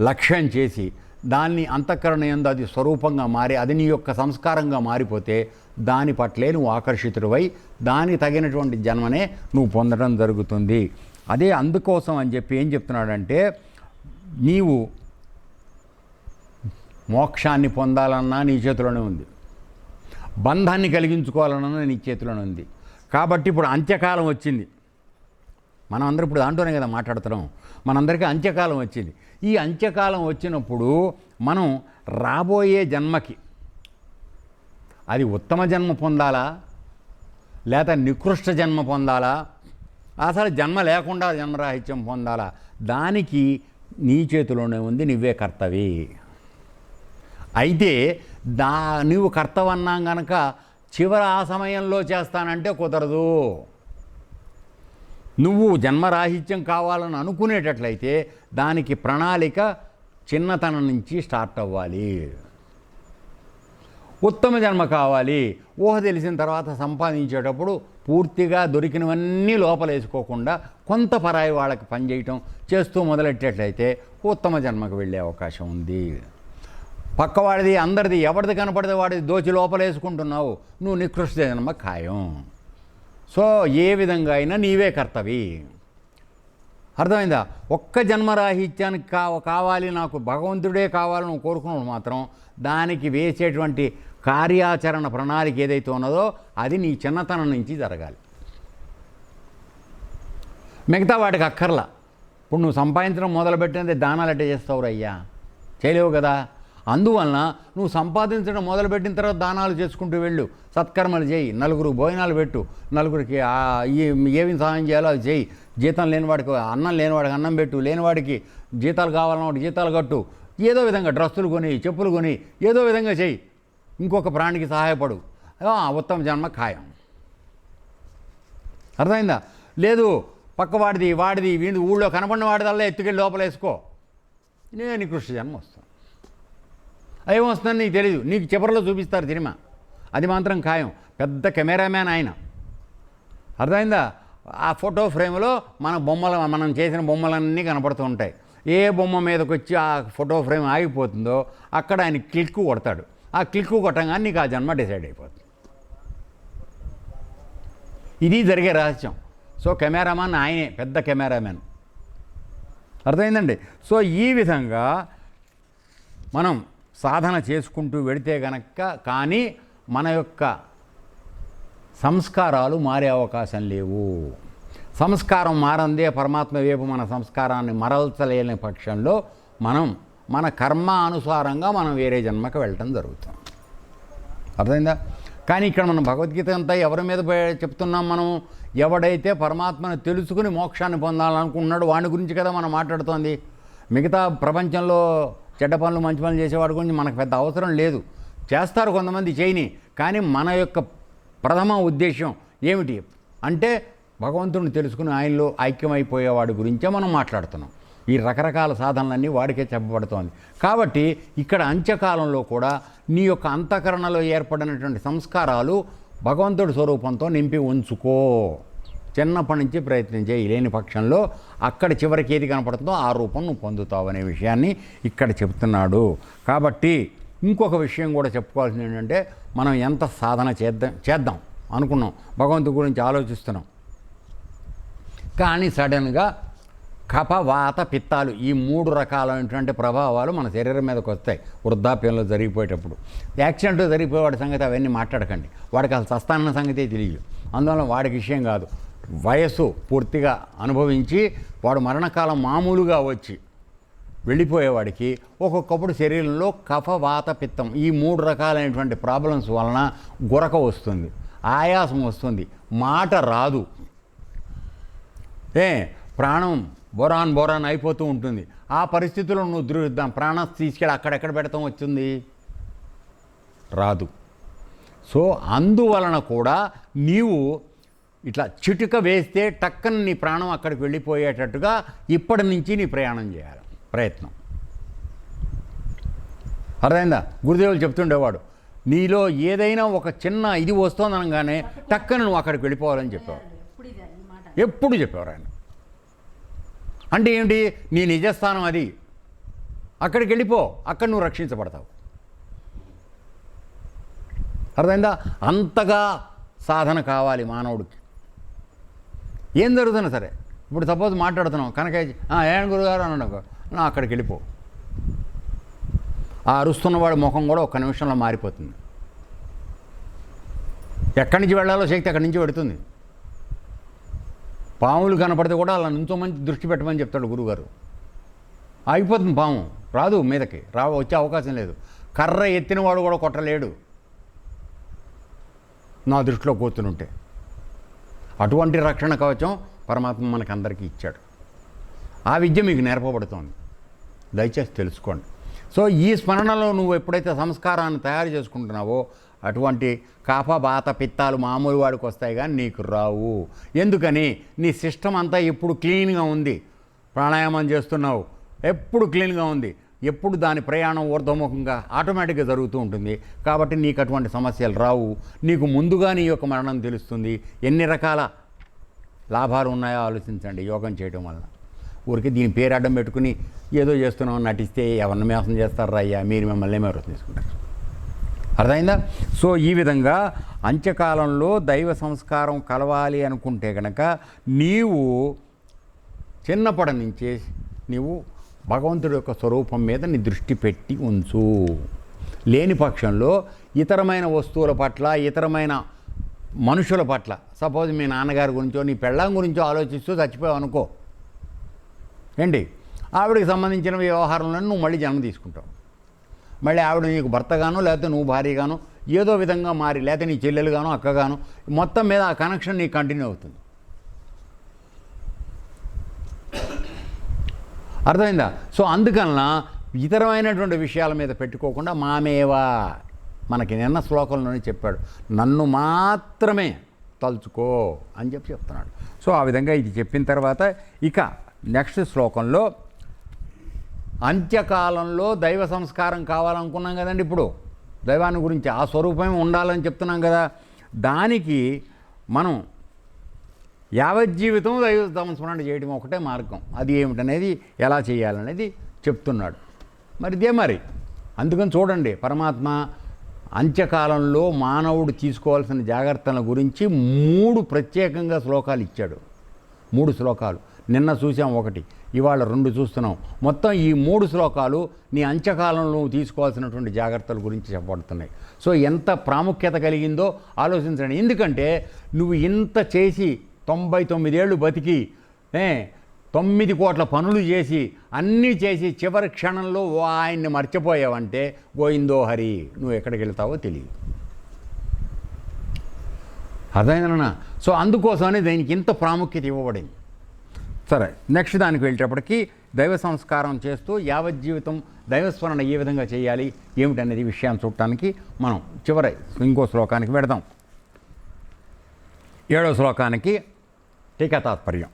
లక్ష్యం చేసి దాన్ని అంతఃకరణ యందు అది స్వరూపంగా మారి అది నీ యొక్క సంస్కారంగా మారిపోతే దాని పట్లే నువ్వు ఆకర్షితుడివై దానికి తగినటువంటి జన్మనే నువ్వు పొందడం జరుగుతుంది. అదే అందుకోసం అని చెప్పి ఏం చెప్తున్నాడంటే నీవు మోక్షాన్ని పొందాలన్నా నీ చేతిలోనే ఉంది, బంధాన్ని కలిగించుకోవాలన్నా నీ చేతిలోనే ఉంది. కాబట్టి ఇప్పుడు అంత్యకాలం వచ్చింది. మనం అందరూ ఇప్పుడు దాంట్లోనే కదా మాట్లాడుతున్నాం. మనందరికీ అంత్యకాలం వచ్చింది. ఈ అంత్యకాలం వచ్చినప్పుడు మనం రాబోయే జన్మకి అది ఉత్తమ జన్మ పొందాలా లేదా నికృష్ట జన్మ పొందాలా, అసలు జన్మ లేకుండా జన్మరాహిత్యం పొందాలా, దానికి నీ చేతిలోనే ఉంది, నువ్వే కర్తవి. అయితే నువ్వు కర్తవన్నాం గనక చివరి ఆ సమయంలో చేస్తానంటే కుదరదు. నువ్వు జన్మరాహిత్యం కావాలని అనుకునేటట్లయితే దానికి ప్రణాళిక చిన్నతనం నుంచి స్టార్ట్ అవ్వాలి. ఉత్తమ జన్మ కావాలి. ఊహ తెలిసిన తర్వాత సంపాదించేటప్పుడు పూర్తిగా దొరికినవన్నీ లోపలేసుకోకుండా కొంత పరాయి వాళ్ళకి పనిచేయటం చేస్తూ మొదలెట్టేట్లయితే ఉత్తమ జన్మకు వెళ్ళే అవకాశం ఉంది. పక్కవాడిది అందరిది ఎవరిది కనపడితే వాడిది దోచి లోపలేసుకుంటున్నావు, నువ్వు నికృష్ట జన్మ ఖాయం. సో ఏ విధంగా అయినా నీవే కర్తవి. అర్థమైందా? ఒక్క జన్మరాహిత్యానికి కావాలి, నాకు భగవంతుడే కావాలని కోరుకున్నప్పుడు మాత్రం దానికి వేసేటువంటి కార్యాచరణ ప్రణాళిక ఏదైతే ఉన్నదో అది నీ చిన్నతనం నుంచి జరగాలి. మిగతా వాటికి అక్కర్లా. ఇప్పుడు నువ్వు సంపాదించడం మొదలుపెట్టినది దానాలు ఎట్ట చేస్తావు అయ్యా? చేయలేవు కదా. అందువలన నువ్వు సంపాదించడం మొదలుపెట్టిన తర్వాత దానాలు చేసుకుంటూ వెళ్ళు, సత్కర్మలు చేయి, నలుగురు భోజనాలు పెట్టు, నలుగురికి ఏమి సహాయం చేయాలో అది చేయి, జీతం లేనివాడికి అన్నం లేనివాడికి అన్నం పెట్టు, లేనివాడికి జీతాలు కావాలన్నవాడికి జీతాలు కట్టు, ఏదో విధంగా డ్రెస్సులు కొని చెప్పులు కొని ఏదో విధంగా చేయి, ఇంకొక ప్రాణికి సహాయపడు, ఉత్తమ జన్మ ఖాయం. అర్థమైందా? లేదు పక్కవాడిది వాడిది వీడి ఊళ్ళో కనపడిన వాడిదల్లా ఎత్తుకెళ్ళి లోపలేసుకో, నేను నికృష్ట జన్మ వస్తాను. ఏమొస్తుందని నీకు తెలీదు, నీకు చివరిలో చూపిస్తారు సినిమా, అది మాత్రం ఖాయం. పెద్ద కెమెరామ్యాన్ ఆయన. అర్థమైందా? ఆ ఫోటో ఫ్రేమ్లో మనం చేసిన బొమ్మలన్నీ కనపడుతూ ఉంటాయి. ఏ బొమ్మ మీదకి వచ్చి ఆ ఫోటో ఫ్రేమ్ ఆగిపోతుందో అక్కడ ఆయన క్లిక్ కొడతాడు. ఆ క్లిక్ కొట్టంగానే నీకు ఆ జన్మ డిసైడ్ అయిపోతుంది. ఇది జరిగే రహస్యం. సో కెమెరామాన్ ఆయనే, పెద్ద కెమెరామ్యాన్. అర్థమైందండి? సో ఈ విధంగా మనం సాధన చేసుకుంటూ వెడితే గనక కానీ మన యొక్క సంస్కారాలు మారే అవకాశం లేవు. సంస్కారం మారందే పరమాత్మ వైపు మన సంస్కారాన్ని మరల్చలేని పక్షంలో మనం మన కర్మ అనుసారంగా మనం వేరే జన్మకి వెళ్ళటం జరుగుతుంది. అర్థమైందా? కానీ ఇక్కడ మనం భగవద్గీత అంతా ఎవరి మీద చెప్తున్నాం? మనం ఎవడైతే పరమాత్మను తెలుసుకుని మోక్షాన్ని పొందాలనుకుంటున్నాడో వాడి గురించి కదా మనం మాట్లాడుతోంది. మిగతా ప్రపంచంలో చెడ్డ పనులు మంచి పనులు చేసేవాడి గురించి మనకు పెద్ద అవసరం లేదు. చేస్తారు కొంతమంది చేయని, కానీ మన యొక్క ప్రథమ ఉద్దేశం ఏమిటి అంటే భగవంతుడిని తెలుసుకుని ఆయనలో ఐక్యమైపోయేవాడి గురించే మనం మాట్లాడుతున్నాం. ఈ రకరకాల సాధనలన్నీ వాడికే చెప్పబడుతోంది. కాబట్టి ఇక్కడ అంత్యకాలంలో కూడా నీ యొక్క అంతఃకరణలో ఏర్పడినటువంటి సంస్కారాలు భగవంతుడి స్వరూపంతో నింపి ఉంచుకో. చిన్నప్పటి నుంచి ప్రయత్నం చేయి. లేని పక్షంలో అక్కడ చివరికి ఏది కనపడుతుందో ఆ రూపం నువ్వు పొందుతావు అనే విషయాన్ని ఇక్కడ చెప్తున్నాడు. కాబట్టి ఇంకొక విషయం కూడా చెప్పుకోవాల్సింది ఏంటంటే మనం ఎంత సాధన చేద్దాం అనుకున్నాం, భగవంతుడి గురించి ఆలోచిస్తున్నాం. కానీ సడన్గా కఫ వాత పిత్తాలు ఈ 3 రకాలైనటువంటి ప్రభావాలు మన శరీరం మీదకి వస్తాయి వృద్ధాప్యంలో జరిగిపోయేటప్పుడు. యాక్సిడెంట్ జరిగిపోయేవాడి సంగతి అవన్నీ మాట్లాడకండి, వాడికి అసలు సస్తాన సంగతే తెలియదు. అందువల్ల వాడికి విషయం కాదు, వయస్సు పూర్తిగా అనుభవించి వాడు మరణకాలం మామూలుగా వచ్చి వెళ్ళిపోయేవాడికి ఒక్కొక్కప్పుడు శరీరంలో కఫ వాత పిత్తం ఈ 3 రకాలైనటువంటి ప్రాబ్లమ్స్ వలన గురక వస్తుంది, ఆయాసం వస్తుంది, మాట రాదు, ప్రాణం బోరాన్ అయిపోతూ ఉంటుంది. ఆ పరిస్థితుల్లో నువ్వు ప్రాణం తీసుకెళ్ళి అక్కడెక్కడ పెడతాం వచ్చింది, రాదు. సో అందువలన కూడా నీవు ఇట్లా చిటుక వేస్తే టక్కన నీ ప్రాణం అక్కడికి వెళ్ళిపోయేటట్టుగా ఇప్పటి నుంచి నీ ప్రయాణం చేయాలి, ప్రయత్నం. అర్థమైందా? గురుదేవులు చెప్తుండేవాడు, నీలో ఏదైనా ఒక చిన్న ఇది వస్తుందనగానే టక్కన నువ్వు అక్కడికి వెళ్ళిపోవాలని చెప్పేవారు, ఎప్పుడు చెప్పేవారు ఆయన. అంటే ఏమిటి? నీ నిజస్థానం అది, అక్కడికి వెళ్ళిపో, అక్కడ నువ్వు రక్షించబడతావు. అర్థమైందా? అంతగా సాధన కావాలి మానవుడికి. ఏం జరుగుతున్నా సరే, ఇప్పుడు సపోజ్ మాట్లాడుతున్నాం కనుక ఏం గురుగారు అని అనుకో, నా అక్కడికి వెళ్ళిపో. ఆ అరుస్తున్నవాడి ముఖం కూడా ఒక్క నిమిషంలో మారిపోతుంది. ఎక్కడి నుంచి వెళ్ళాలో శక్తి అక్కడి నుంచి పెడుతుంది. పాములు కనపడితే కూడా అలా నుంచోమని దృష్టి పెట్టమని చెప్తాడు గురువుగారు. ఆగిపోతుంది పాము, రాదు మీదకి, వచ్చే అవకాశం లేదు. కర్ర ఎత్తినవాడు కూడా కొట్టలేడు నా దృష్టిలో కూర్చునుంటే. అటువంటి రక్షణ కవచం పరమాత్మ మనకు అందరికీ ఇచ్చాడు. ఆ విద్య మీకు నేర్పబడుతోంది, దయచేసి తెలుసుకోండి. సో ఈ స్మరణలో నువ్వు ఎప్పుడైతే సంస్కారాన్ని తయారు చేసుకుంటున్నావో అటువంటి కాప బాత పిత్తాలు మామూలు వాడికి వస్తాయి కానీ నీకు రావు. ఎందుకని? నీ సిస్టమ్ అంతా ఎప్పుడు క్లీన్గా ఉంది, ప్రాణాయామం చేస్తున్నావు, ఎప్పుడు క్లీన్గా ఉంది, ఎప్పుడు దాని ప్రయాణం ఊర్ధ్వముఖంగా ఆటోమేటిక్గా జరుగుతూ ఉంటుంది. కాబట్టి నీకు అటువంటి సమస్యలు రావు. నీకు ముందుగా నీ యొక్క మరణం తెలుస్తుంది. ఎన్ని రకాల లాభాలు ఉన్నాయో ఆలోచించండి యోగం చేయడం వలన. ఊరికి దీని పేరు అడ్డం పెట్టుకుని ఏదో చేస్తున్నాం నటిస్తే ఎవరిని మోసం చేస్తారా అయ్యా, మీరు మిమ్మల్ని ఏమో తీసుకుంటారు. అర్థమైందా? సో ఈ విధంగా అంత్యకాలంలో దైవ సంస్కారం కలవాలి అనుకుంటే కనుక నీవు చిన్నప్పటి నుంచే నీవు భగవంతుడి యొక్క స్వరూపం మీద నీ దృష్టి పెట్టి ఉంచు. లేని పక్షంలో ఇతరమైన వస్తువుల పట్ల, ఇతరమైన మనుషుల పట్ల, సపోజ్ మీ నాన్నగారి గురించో నీ పెళ్ళాం గురించో ఆలోచిస్తూ చచ్చిపోయావు అనుకో, ఏంటి ఆవిడకి సంబంధించిన వ్యవహారంలో నువ్వు మళ్ళీ జన్మ తీసుకుంటావు. మళ్ళీ ఆవిడ నీకు భర్తగానో లేకపోతే నువ్వు భార్యగానో ఏదో విధంగా మారి, లేకపోతే నీ చెల్లెలుగానో అక్కగానో, మొత్తం మీద ఆ కనెక్షన్ నీకు కంటిన్యూ అవుతుంది. అర్థమైందా? సో అందుకన్నా ఇతరమైనటువంటి విషయాల మీద పెట్టుకోకుండా మామేవా, మనకి నిన్న శ్లోకంలోనే చెప్పాడు, నన్ను మాత్రమే తలుచుకో అని చెప్తున్నాడు. సో ఆ విధంగా ఇది చెప్పిన తర్వాత ఇక నెక్స్ట్ శ్లోకంలో అంత్యకాలంలో దైవ సంస్కారం కావాలనుకున్నాం కదండి. ఇప్పుడు దైవాన్ని గురించి ఆ స్వరూపమే ఉండాలని చెప్తున్నాం కదా, దానికి మనం యావజ్జీవితం దైవ సంస్మరణ చేయడం ఒకటే మార్గం. అది ఏమిటనేది, ఎలా చేయాలనేది చెప్తున్నాడు. మరి ఇదే మరి. అందుకని చూడండి, పరమాత్మ అంత్యకాలంలో మానవుడు తీసుకోవాల్సిన జాగ్రత్తల గురించి 3 ప్రత్యేకంగా శ్లోకాలు ఇచ్చాడు. 3 శ్లోకాలు నిన్న చూసాం, ఒకటి ఇవాళ 2 చూస్తున్నాం. మొత్తం ఈ 3 శ్లోకాలు నీ అంత్యకాలంలో తీసుకోవాల్సినటువంటి జాగ్రత్తల గురించి చెప్పబడుతున్నాయి. సో ఎంత ప్రాముఖ్యత కలిగిందో ఆలోచించండి. ఎందుకంటే నువ్వు ఇంత చేసి 99 ఏళ్ళు బతికి 9 కోట్ల పనులు చేసి అన్నీ చేసి చివరి క్షణంలో ఆయన్ని మర్చిపోయావంటే గోయిందో హరి, నువ్వు ఎక్కడికి వెళ్తావో తెలియదు. అర్థమైందన్నా? సో అందుకోసమనే దీనికి ఇంత ప్రాముఖ్యత ఇవ్వబడింది. సరే, నెక్స్ట్ దానికి వెళ్ళేటప్పటికీ దైవ సంస్కారం చేస్తూ యావజ్జీవితం దైవస్మరణ ఏ విధంగా చేయాలి ఏమిటనేది విషయాన్ని చూడటానికి మనం చివరి ఇంకో శ్లోకానికి వెడదాం. 7వ శ్లోకానికి టీకా తాత్పర్యం.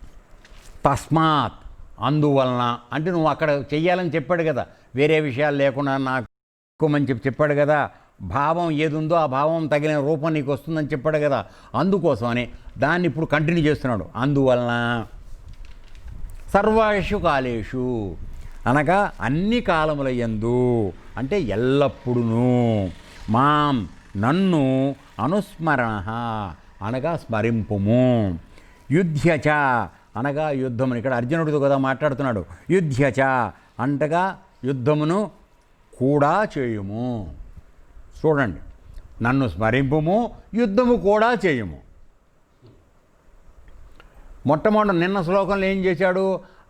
తస్మాత్, అందువలన అంటే నువ్వు అక్కడ చెయ్యాలని చెప్పాడు కదా, వేరే విషయాలు లేకుండా నాకు అని చెప్పాడు కదా, భావం ఏది ఉందో ఆ భావం తగిన రూపం నీకు వస్తుందని చెప్పాడు కదా, అందుకోసమని దాన్ని ఇప్పుడు కంటిన్యూ చేస్తున్నాడు. అందువలన సర్వేషు కాలేషు అనగా అన్ని కాలముల యందు, అంటే ఎల్లప్పుడూ, మాం నన్ను అనుస్మరణ అనగా స్మరింపుము. యుధ్యచ అనగా యుద్ధమును. ఇక్కడ అర్జునుడితో కదా మాట్లాడుతున్నాడు. యుధ్యచ అంటగా యుద్ధమును కూడా చేయుము. చూడండి, నన్ను స్మరింపుము, యుద్ధము కూడా చేయుము. మొట్టమొదటి నిన్న శ్లోకంలో ఏం చేశాడు?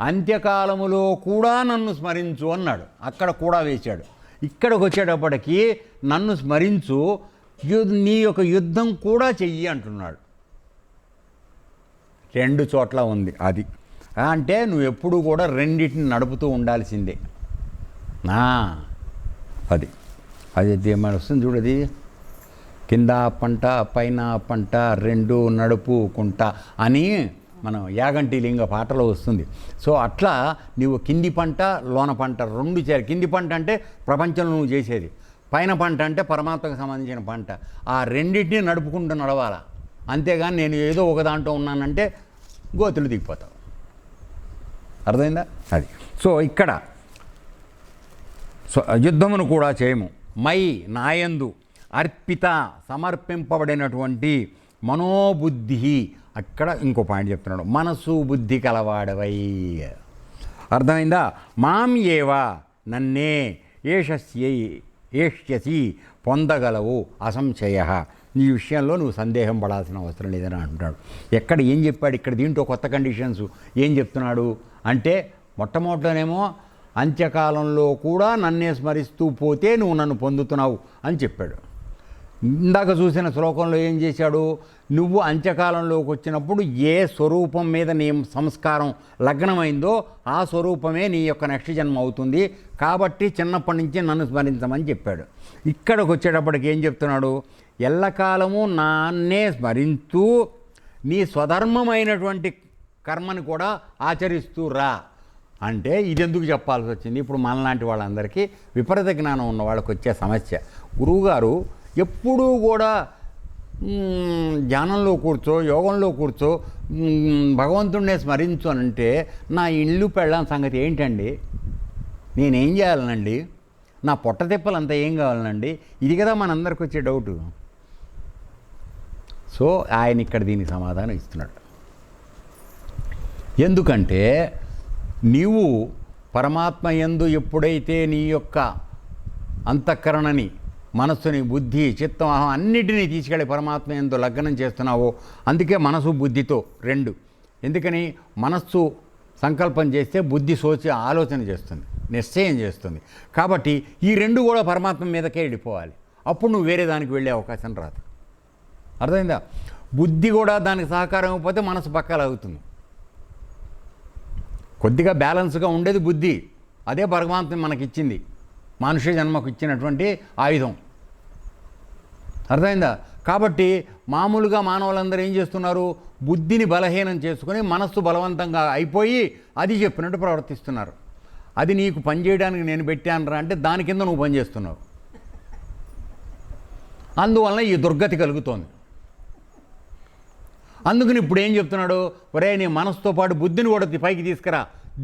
అంత్యకాలములో కూడా నన్ను స్మరించు అన్నాడు. అక్కడ కూడా వేశాడు. ఇక్కడికి వచ్చేటప్పటికి నన్ను స్మరించు, నీ యొక్క యుద్ధం కూడా చెయ్యి అంటున్నాడు. రెండు చోట్ల ఉంది అది. అంటే నువ్వు ఎప్పుడు కూడా రెండింటిని నడుపుతూ ఉండాల్సిందే. అది అది ఏమైనా వస్తుంది చూడది, కింద పంట పైన పంట రెండు నడుపుకుంటా అని మనం యాగంటి లింగ పాటలో వస్తుంది. సో అట్లా నువ్వు కింది పంట లోన పంట రెండు చేయాలి. కింది పంట అంటే ప్రపంచంలో నువ్వు చేసేది, పైన పంట అంటే పరమాత్మకు సంబంధించిన పంట. ఆ రెండింటినీ నడుపుకుంటూ నడవాలా. అంతేగాని నేను ఏదో ఒక దాంట్లో ఉన్నానంటే గోతులు దిగిపోతావు. అర్థమైందా? అది. సో ఇక్కడ యుద్ధమును కూడా చేయము. మై నాయందు అర్పిత సమర్పింపబడినటువంటి మనోబుద్ధి. అక్కడ ఇంకో పాయింట్ చెప్తున్నాడు, మనసు బుద్ధి కలవాడవై. అర్థమైందా? మాం ఏవా నన్నే ఏష్యసి పొందగలవు అసంశయ. ఈ విషయంలో నువ్వు సందేహం పడాల్సిన అవసరం లేదని అంటున్నాడు. ఎక్కడ ఏం చెప్పాడు? ఇక్కడ దీంట్లో కొత్త కండిషన్స్ ఏం చెప్తున్నాడు అంటే, మొట్టమొదటనేమో అంత్యకాలంలో కూడా నన్నే స్మరిస్తూ పోతే నువ్వు నన్ను పొందుతున్నావు అని చెప్పాడు. ఇందాక చూసిన శ్లోకంలో ఏం చేశాడు? నువ్వు అంత్యకాలంలోకి వచ్చినప్పుడు ఏ స్వరూపం మీద నీ సంస్కారం లగ్నమైందో ఆ స్వరూపమే నీ యొక్క నెక్స్ట్ జన్మ అవుతుంది. కాబట్టి చిన్నప్పటి నుంచి నన్ను స్మరించమని చెప్పాడు. ఇక్కడికి వచ్చేటప్పటికి ఏం చెప్తున్నాడు? ఎల్లకాలము నాన్నే స్మరిస్తూ నీ స్వధర్మమైనటువంటి కర్మని కూడా ఆచరిస్తూ రా అంటే ఇది ఎందుకు చెప్పాల్సి వచ్చింది? ఇప్పుడు మనలాంటి వాళ్ళందరికీ విపరీత జ్ఞానం ఉన్న వాళ్ళకి వచ్చే సమస్య, గురువుగారు ఎప్పుడూ కూడా ధ్యానంలో కూర్చో, యోగంలో కూర్చో, భగవంతుడినే స్మరించు అని అంటే నా ఇల్లు పెళ్ళాం సంగతి ఏంటండి? నేనేం చేయాలనండి? నా పొట్ట తిప్పలంతా ఏం కావాలనండి? ఇది కదా మనందరికి వచ్చే డౌటు. సో ఆయన ఇక్కడ దీనికి సమాధానం ఇస్తున్నాడు. ఎందుకంటే నీవు పరమాత్మ యందు ఎప్పుడైతే నీ యొక్క అంతఃకరణని, మనస్సుని, బుద్ధి, చిత్తం, అహం అన్నిటినీ తీసుకెళ్ళి పరమాత్మ యందు లగ్నం చేస్తున్నావో, అందుకే మనసు బుద్ధితో రెండు. ఎందుకని? మనస్సు సంకల్పం చేస్తే బుద్ధి సోచి ఆలోచన చేస్తుంది, నిశ్చయం చేస్తుంది. కాబట్టి ఈ రెండు కూడా పరమాత్మ మీదకే వెళ్ళిపోవాలి. అప్పుడు నువ్వు వేరే దానికి వెళ్ళే అవకాశం రాదు. అర్థమైందా? బుద్ధి కూడా దానికి సహకారం ఇవ్వకపోతే మనసు పక్కలాగుతుంది. కొద్దిగా బ్యాలెన్స్గా ఉండేది బుద్ధి. అదే పరమాత్మ మనకిచ్చింది, మనుష్య జన్మకు ఇచ్చినటువంటి ఆయుధం. అర్థమైందా? కాబట్టి మామూలుగా మానవులందరూ ఏం చేస్తున్నారు? బుద్ధిని బలహీనం చేసుకొని మనస్సు బలవంతంగా అయిపోయి అది చెప్పినట్టు ప్రవర్తిస్తున్నారు. అది నీకు పనిచేయడానికి నేను పెట్టానురా అంటే దాని కింద నువ్వు పనిచేస్తున్నావు. అందువలన ఈ దుర్గతి కలుగుతోంది. అందుకని ఇప్పుడు ఏం చెప్తున్నాడు? ఒరే, నీ మనసుతో పాటు బుద్ధిని కూడా పైకి తీసుకురా,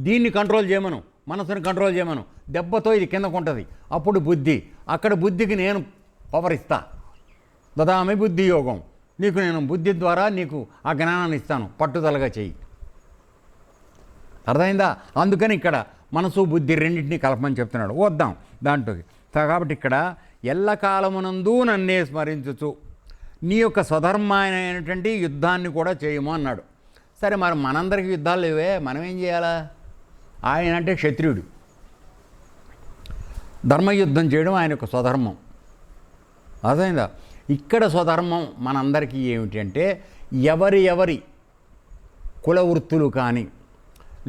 దీన్ని కంట్రోల్ చేయమను, మనసుని కంట్రోల్ చేయమను. దెబ్బతో ఇది కిందకు ఉంటుంది. అప్పుడు బుద్ధి, అక్కడ బుద్ధికి నేను పవర్ ఇస్తా. దదామి బుద్ధి యోగం, నీకు నేను బుద్ధి ద్వారా నీకు ఆ జ్ఞానాన్ని ఇస్తాను, పట్టుదలగా చెయ్యి. అర్థమైందా? అందుకని ఇక్కడ మనసు బుద్ధి రెండింటినీ కలపమని చెప్తున్నాడు. వద్దాం దాంట్లోకి. కాబట్టి ఇక్కడ ఎల్లకాలమునందు నన్నే స్మరించుచు నీ యొక్క స్వధర్మైనటువంటి యుద్ధాన్ని కూడా చేయము అన్నాడు. సరే, మరి మనందరికీ యుద్ధాలు లేవే, మనం ఏం చేయాలా? ఆయన అంటే క్షత్రియుడు, ధర్మయుద్ధం చేయడం ఆయన యొక్క స్వధర్మం. అర్థమైందా? ఇక్కడ స్వధర్మం మనందరికీ ఏమిటి అంటే, ఎవరి కుల వృత్తులు కానీ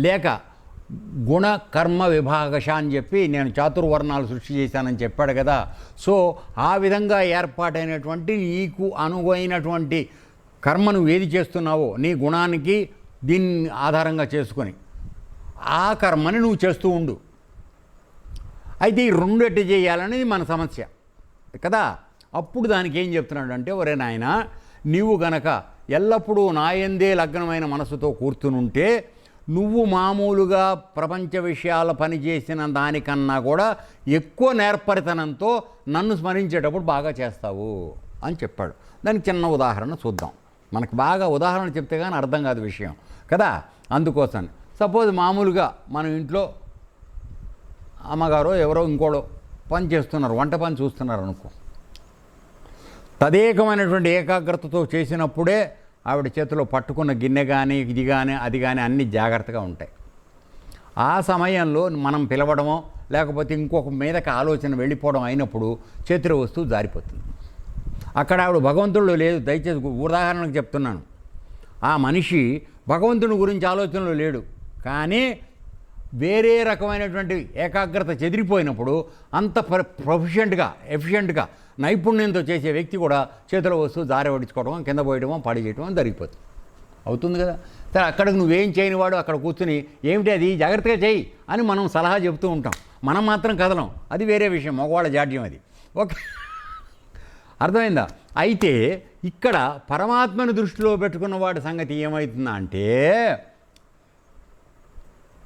లేక గుణ కర్మ విభాగశ అని చెప్పి నేను చాతుర్వర్ణాలు సృష్టి చేశానని చెప్పాడు కదా. సో ఆ విధంగా ఏర్పాటైనటువంటి నీకు అనువైనటువంటి కర్మను ఏది చేస్తున్నావో నీ గుణానికి దీన్ని ఆధారంగా చేసుకొని ఆ కర్మని నువ్వు చేస్తూ ఉండు. అయితే ఈ రెండు ఎట్టు చేయాలనేది మన సమస్య కదా. అప్పుడు దానికి ఏం చెప్తున్నాడు అంటే, ఒరే నాయన, నీవు గనక ఎల్లప్పుడూ నాయందే లగ్నమైన మనసుతో కూర్చునుంటే నువ్వు మామూలుగా ప్రపంచ విషయాల పని చేసిన దానికన్నా కూడా ఎక్కువ నేర్పరితనంతో నన్ను స్మరించేటప్పుడు బాగా చేస్తావు అని చెప్పాడు. దానికి చిన్న ఉదాహరణ చూద్దాం. మనకు బాగా ఉదాహరణ చెప్తే కానీ అర్థం కాదు విషయం కదా. అందుకోసం సపోజ్ మామూలుగా మనం ఇంట్లో అమ్మగారో ఎవరో ఇంకోడో పని చేస్తున్నారు, వంట పని చూస్తున్నారు అనుకో, తదేకమైనటువంటి ఏకాగ్రతతో చేసినప్పుడే ఆవిడ చేతిలో పట్టుకున్న గిన్నె కానీ ఇది కానీ అది కానీ అన్నీ జాగ్రత్తగా ఉంటాయి. ఆ సమయంలో మనం పిలవడమో లేకపోతే ఇంకొక మీదకి ఆలోచన వెళ్ళిపోవడం అయినప్పుడు చేతిలో వస్తువు జారిపోతుంది. అక్కడ ఆవిడ భగవంతుడు లేదు. దయచేసి ఉదాహరణకు చెప్తున్నాను. ఆ మనిషి భగవంతుని గురించి ఆలోచనలో లేడు, కానీ వేరే రకమైనటువంటి ఏకాగ్రత చెదిరిపోయినప్పుడు అంత ప్రొఫిషియెంట్గా ఎఫిషియెంట్గా నైపుణ్యంతో చేసే వ్యక్తి కూడా చేతిలో వస్తువు జారవడించుకోవడం, కింద పోయడమో పడి చేయడం జరిగిపోతుంది. అవుతుంది కదా. సరే, అక్కడికి నువ్వేం చేయని వాడు అక్కడ కూర్చుని ఏమిటి అది జాగ్రత్తగా చేయి అని మనం సలహా చెప్తూ ఉంటాం. మనం మాత్రం కదలం, అది వేరే విషయం, మగవాళ్ళ జాడ్యం అది. ఓకే, అర్థమైందా? అయితే ఇక్కడ పరమాత్మను దృష్టిలో పెట్టుకున్న వాడి సంగతి ఏమవుతుందా అంటే,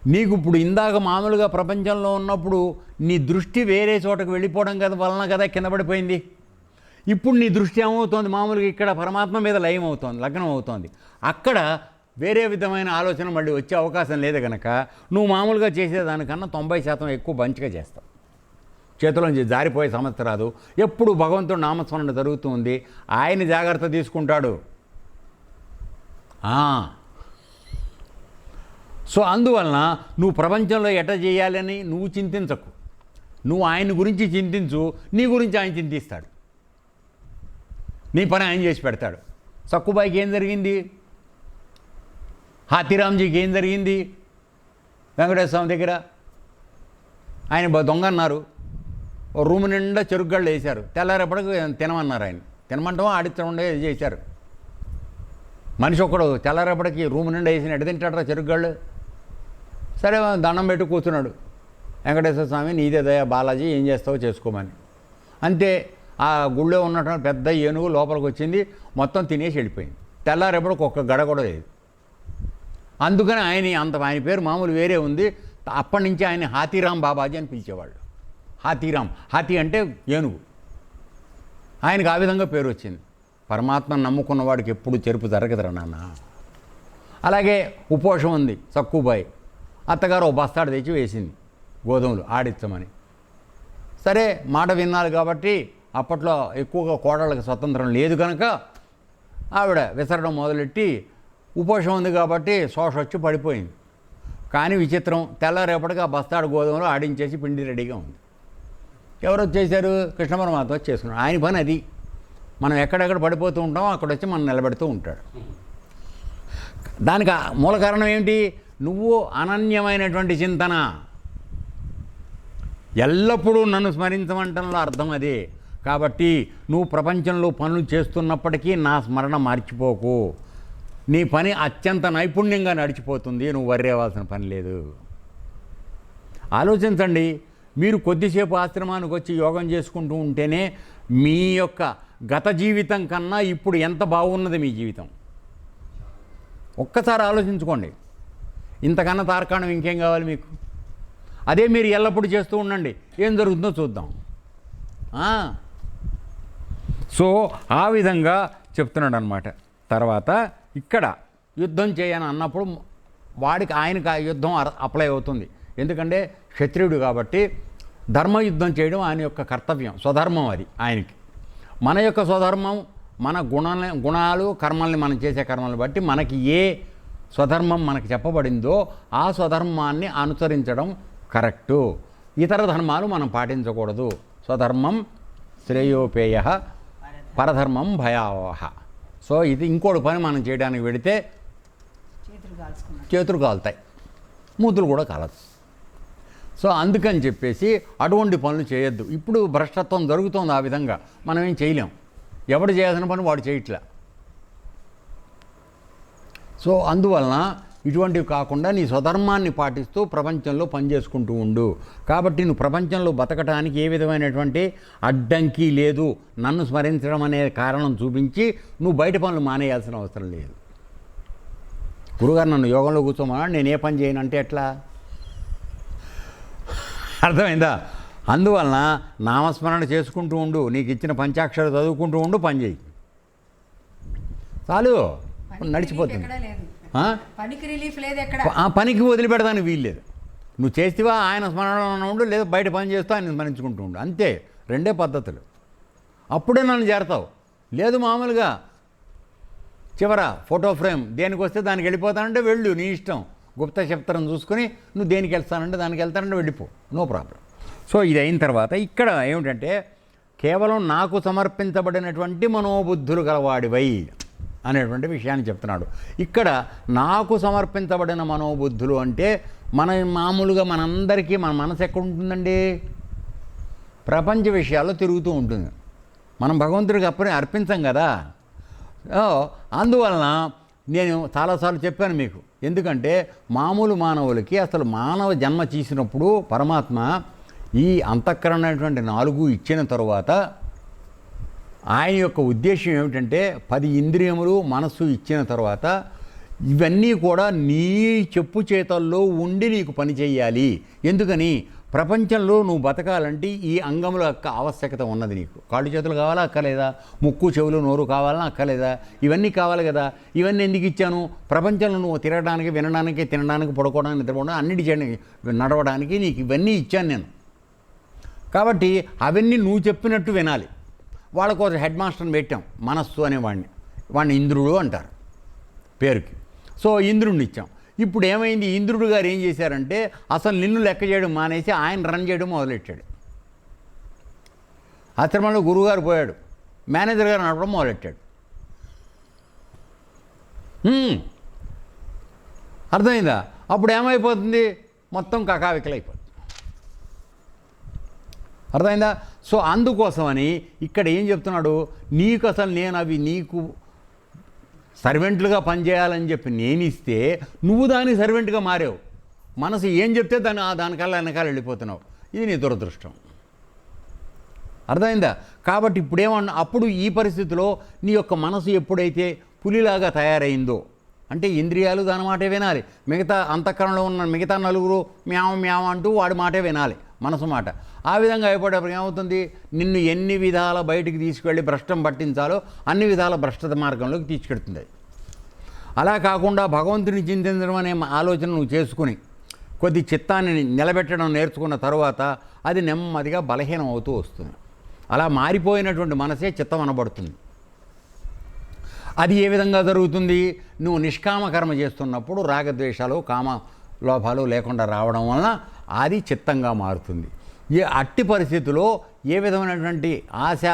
నీకు ఇప్పుడు ఇందాక మామూలుగా ప్రపంచంలో ఉన్నప్పుడు నీ దృష్టి వేరే చోటకు వెళ్ళిపోవడం కదా వలన కదా కింద పడిపోయింది. ఇప్పుడు నీ దృష్టి ఏమవుతోంది, మామూలుగా ఇక్కడ పరమాత్మ మీద లయం అవుతోంది, లగ్నం అవుతోంది. అక్కడ వేరే విధమైన ఆలోచన మళ్ళీ వచ్చే అవకాశం లేదు కనుక నువ్వు మామూలుగా చేసేదానికన్నా 90% ఎక్కువ మంచిగా చేస్తావు. చేతిలోంచి జారిపోయే సమస్య రాదు. ఎప్పుడు భగవంతుడు నామస్మరణ జరుగుతూ ఉంది, ఆయన జాగ్రత్త తీసుకుంటాడు. సో అందువలన నువ్వు ప్రపంచంలో ఎట చేయాలని నువ్వు చింతించకు, నువ్వు ఆయన గురించి చింతించు, నీ గురించి ఆయన చింతిస్తాడు, నీ పని ఆయన చేసి పెడతాడు. సక్కుబాయికి ఏం జరిగింది, హాతీరామ్జీకి ఏం జరిగింది, వెంకటేశ్వర స్వామి దగ్గర ఆయన దొంగ అన్నారు, రూమ్ నిండా చెరుగ్గళ్ళు వేశారు, తెల్లారేపటికి తినమన్నారు. ఆయన తినమంటామో ఆడిస్తుండే చేశారు. మనిషి ఒకడు తెల్లారేపటికి రూమ్ నిండా వేసిన ఎడ తింటాడరా చెరుగ్గళ్ళు. సరే దండం పెట్టి కూర్చున్నాడు, వెంకటేశ్వర స్వామి నీదే దయ బాలాజీ, ఏం చేస్తావో చేసుకోమని. అంతే, ఆ గుళ్ళో ఉన్నటువంటి పెద్ద ఏనుగు లోపలికి వచ్చింది, మొత్తం తినేసి వెళ్ళిపోయింది. తెల్లారేపటికి ఒక్క గడ కూడా లేదు. అందుకని ఆయన పేరు మామూలు వేరే ఉంది. అప్పటి నుంచి ఆయన హాతీరామ్ బాబాజీ అని పిలిచేవాళ్ళు. హాతీరామ్, హాతీ అంటే ఏనుగు. ఆయనకు ఆ విధంగా పేరు వచ్చింది. పరమాత్మను నమ్ముకున్న వాడికి ఎప్పుడు చెరుపు జరగదురా నాన్న. అలాగే ఉపోషం ఉంది సక్కుబాయి, అత్తగారు ఓ బస్తాడు తెచ్చి వేసింది గోధుమలు ఆడించమని. సరే మాట విన్నారు కాబట్టి అప్పట్లో ఎక్కువగా కోడళ్ళకి స్వతంత్రం లేదు కనుక ఆవిడ విసరడం మొదలెట్టి, ఉపోషం ఉంది కాబట్టి శోష వచ్చి పడిపోయింది. కానీ విచిత్రం, తెల్లారేపటికి ఆ బస్తాడు గోధుమలు ఆడించేసి పిండి రెడీగా ఉంది. ఎవరు వచ్చేసారు, కృష్ణ పరమాత్మ వచ్చి చేసుకున్నాడు. ఆయన పని అది. మనం ఎక్కడెక్కడ పడిపోతూ ఉంటామో అక్కడ వచ్చి మనం నిలబెడుతూ ఉంటాడు. దానికి మూల కారణం ఏమిటి, నువ్వు అనన్యమైనటువంటి చింతన. ఎల్లప్పుడూ నన్ను స్మరించమంటంలో అర్థం అదే. కాబట్టి నువ్వు ప్రపంచంలో పనులు చేస్తున్నప్పటికీ నా స్మరణ మర్చిపోకు. నీ పని అత్యంత నైపుణ్యంగా నడిచిపోతుంది, నువ్వు వర్రేవాల్సిన పని లేదు. ఆలోచించండి, మీరు కొద్దిసేపు ఆశ్రమానికి వచ్చి యోగం చేసుకుంటూ ఉంటేనే మీ యొక్క గత జీవితం కన్నా ఇప్పుడు ఎంత బాగున్నది మీ జీవితం. ఒక్కసారి ఆలోచించుకోండి. ఇంతకన్నా తార్కాణం ఇంకేం కావాలి మీకు? అదే మీరు ఎల్లప్పుడూ చేస్తూ ఉండండి, ఏం జరుగుతుందో చూద్దాం. సో ఆ విధంగా చెప్తున్నాడు అన్నమాట. తర్వాత ఇక్కడ యుద్ధం చేయని అన్నప్పుడు వాడికి ఆయనకు ఆ యుద్ధం అప్లై అవుతుంది. ఎందుకంటే క్షత్రియుడు కాబట్టి ధర్మయుద్ధం చేయడం ఆయన యొక్క కర్తవ్యం, స్వధర్మం అది ఆయనకి. మన యొక్క స్వధర్మం, మన గుణాలు కర్మల్ని మనం చేసే కర్మల్ని బట్టి మనకి ఏ స్వధర్మం మనకి చెప్పబడిందో ఆ స్వధర్మాన్ని అనుసరించడం కరెక్టు. ఇతర ధర్మాలు మనం పాటించకూడదు. స్వధర్మం శ్రేయోపేయ, పరధర్మం భయావహ. సో ఇది ఇంకోటి పని మనం చేయడానికి వెడితే చేతులు కాలుతాయి, మూతులు కూడా కాలదు. సో అందుకని చెప్పేసి అటువంటి పనులు చేయొద్దు. ఇప్పుడు భ్రష్టత్వం జరుగుతోంది ఆ విధంగా, మనం ఏం చేయలేం. ఎవడు చేయాల్సిన పని వాడు చేయట్లే. సో అందువలన ఇటువంటివి కాకుండా నీ స్వధర్మాన్ని పాటిస్తూ ప్రపంచంలో పనిచేసుకుంటూ ఉండు. కాబట్టి నువ్వు ప్రపంచంలో బతకడానికి ఏ విధమైనటువంటి అడ్డంకి లేదు. నన్ను స్మరించడం అనే కారణం చూపించి నువ్వు బయట పనులు మానేయాల్సిన అవసరం లేదు. గురుగారు నన్ను యోగంలో కూర్చోమన్నాడు, నేను ఏ పని చేయను అంటే ఎట్లా? అర్థమైందా? అందువలన నామస్మరణ చేసుకుంటూ ఉండు, నీకు ఇచ్చిన పంచాక్షర చదువుకుంటూ ఉండు, పని చేయి. చాలు నడిచిపోతుంది. పనికి రిలీఫ్ లేదు ఎక్కడ. పనికి వదిలిపెడతానికి వీల్లేదు. నువ్వు చేస్తేవా ఆయన స్మరణలో ఉండు, లేదా బయట పని చేస్తూ ఆయన స్మరించుకుంటూ ఉండు, అంతే. రెండే పద్ధతులు. అప్పుడే నన్ను చేరతావు. లేదు మామూలుగా చివర ఫోటో ఫ్రేమ్ దేనికి వస్తే దానికి వెళ్ళిపోతానంటే వెళ్ళు, నీ ఇష్టం. గుప్త శప్తరం చూసుకొని నువ్వు దేనికి వెళ్తానంటే దానికి వెళ్తానంటే వెళ్ళిపో, నో ప్రాబ్లం. సో ఇది అయిన తర్వాత ఇక్కడ ఏమిటంటే కేవలం నాకు సమర్పించబడినటువంటి మనోబుద్ధులు గలవాడివై అనేటువంటి విషయాన్ని చెప్తున్నాడు. ఇక్కడ నాకు సమర్పించబడిన మనోబుద్ధులు అంటే మామూలుగా మనందరికీ మన మనసు ఎక్కడ ఉంటుందండి? ప్రపంచ విషయాల్లో తిరుగుతూ ఉంటుంది. మనం భగవంతుడికి అర్పించాం కదా. అందువలన నేను చాలాసార్లు చెప్పాను మీకు. ఎందుకంటే మామూలు మానవులకి అసలు మానవ జన్మ చేసినప్పుడు పరమాత్మ ఈ అంతఃకరణ అనేటువంటి 4 ఇచ్చిన తరువాత ఆయన యొక్క ఉద్దేశం ఏమిటంటే 10 ఇంద్రియములు మనస్సు ఇచ్చిన తర్వాత ఇవన్నీ కూడా నీ చెప్పు చేతల్లో ఉండి నీకు పని చేయాలి. ఎందుకని? ప్రపంచంలో నువ్వు బతకాలంటే ఈ అంగముల యొక్క ఆవశ్యకత ఉన్నది. నీకు కాళ్ళు చేతులు కావాలా అక్కర్లేదా? ముక్కు చెవులు నోరు కావాలన్నా అక్కర్లేదా? ఇవన్నీ కావాలి కదా. ఇవన్నీ ఎందుకు ఇచ్చాను? ప్రపంచంలో నువ్వు తిరగడానికి, వినడానికి, తినడానికి, పడుకోవడానికి, నిద్రపోవడానికి, అన్నిటి చేయడానికి, నడవడానికి నీకు ఇవన్నీ ఇచ్చాను నేను. కాబట్టి అవన్నీ నువ్వు చెప్పినట్టు వినాలి. వాళ్ళ కోసం హెడ్ మాస్టర్ని పెట్టాం, మనస్సు వాడిని ఇంద్రుడు అంటారు పేరుకి. సో ఇంద్రుడిని ఇచ్చాం. ఇప్పుడు ఏమైంది? ఇంద్రుడు గారు ఏం చేశారంటే అసలు నిన్ను లెక్క చేయడం మానేసి ఆయన రన్ చేయడం మొదలెట్టాడు. ఆశ్రమంలో గురువుగారు పోయాడు, మేనేజర్ గారు నడపడం మొదలెట్టాడు. అర్థమైందా? అప్పుడు ఏమైపోతుంది? మొత్తం కకావికలైపోతుంది. అర్థమైందా? సో అందుకోసమని ఇక్కడ ఏం చెప్తున్నాడు? నీకు అసలు నేను అవి నీకు సర్వెంట్లుగా పనిచేయాలని చెప్పి నేను ఇస్తే నువ్వు దానికి సర్వెంట్గా మారావు. మనసు ఏం చెప్తే దానికల్లా వెనకాల వెళ్ళిపోతున్నావు. ఇది నీ దురదృష్టం. అర్థమైందా? కాబట్టి అప్పుడు ఈ పరిస్థితిలో నీ యొక్క మనసు ఎప్పుడైతే పులిలాగా తయారైందో, అంటే ఇంద్రియాలు దాని మాటే వినాలి, మిగతా అంతఃకరణలో ఉన్న మిగతా 4 మ్యావ మ్యావ అంటూ వాడి మాటే వినాలి, మనసు మాట. ఆ విధంగా అయిపోయేటప్పుడు ఏమవుతుంది? నిన్ను ఎన్ని విధాల బయటికి తీసుకెళ్ళి భ్రష్టం పట్టించాలో అన్ని విధాల భ్రష్టత మార్గంలోకి తీసుకెడుతుంది. అలా కాకుండా భగవంతుని చింతించడం అనే ఆలోచన నువ్వు చేసుకుని కొద్ది చిత్తాన్ని నిలబెట్టడం నేర్చుకున్న తర్వాత అది నెమ్మదిగా బలహీనం అవుతూ వస్తుంది. అలా మారిపోయినటువంటి మనసే చిత్తం అనబడుతుంది. అది ఏ విధంగా జరుగుతుంది? నువ్వు నిష్కామ కర్మ చేస్తున్నప్పుడు రాగద్వేషాలు, కామ లోపాలు లేకుండా రావడం వలన అది చిత్తంగా మారుతుంది. అట్టి పరిస్థితిలో ఏ విధమైనటువంటి ఆశ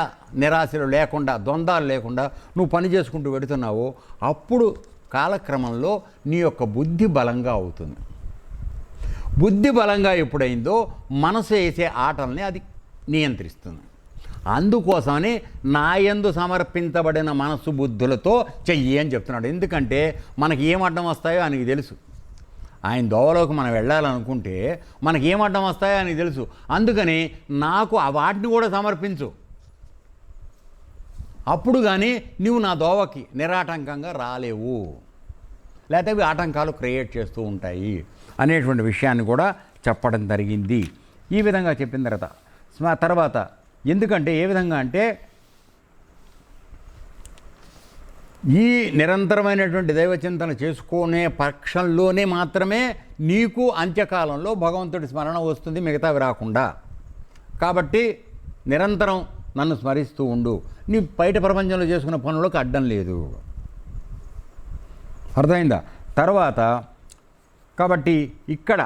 నిరాశలు లేకుండా, ద్వంద్వాలు లేకుండా నువ్వు పని చేసుకుంటూ పెడుతున్నావో అప్పుడు కాలక్రమంలో నీ యొక్క బుద్ధి బలంగా అవుతుంది. బుద్ధి బలంగా ఎప్పుడైందో మనసు వేసే ఆటల్ని అది నియంత్రిస్తుంది. అందుకోసమని నాయందు సమర్పించబడిన మనసు బుద్ధులతో చెయ్యి అని చెప్తున్నాడు. ఎందుకంటే మనకి ఏం అడ్డం వస్తాయో ఆయనకి తెలుసు. ఆయన దోవలోకి మనం వెళ్ళాలనుకుంటే మనకి ఏం అడ్డం వస్తాయో ఆయనకి తెలుసు. అందుకని నాకు వాటిని కూడా సమర్పించు, అప్పుడు కానీ నువ్వు నా దోవకి నిరాటంకంగా రాలేవు, లేకపోతే అవి ఆటంకాలు క్రియేట్ చేస్తూ ఉంటాయి అనేటువంటి విషయాన్ని కూడా చెప్పడం జరిగింది. ఈ విధంగా చెప్పిన తర్వాత ఎందుకంటే ఏ విధంగా అంటే ఈ నిరంతరమైనటువంటి దైవచింతన చేసుకునే పక్షంలోనే మాత్రమే నీకు అంత్యకాలంలో భగవంతుడి స్మరణ వస్తుంది, మిగతావి రాకుండా. కాబట్టి నిరంతరం నన్ను స్మరిస్తూ ఉండు. నీ బయట ప్రపంచంలో చేసుకున్న పనులకు అడ్డం లేదు. అర్థమైందా? తర్వాత కాబట్టి ఇక్కడ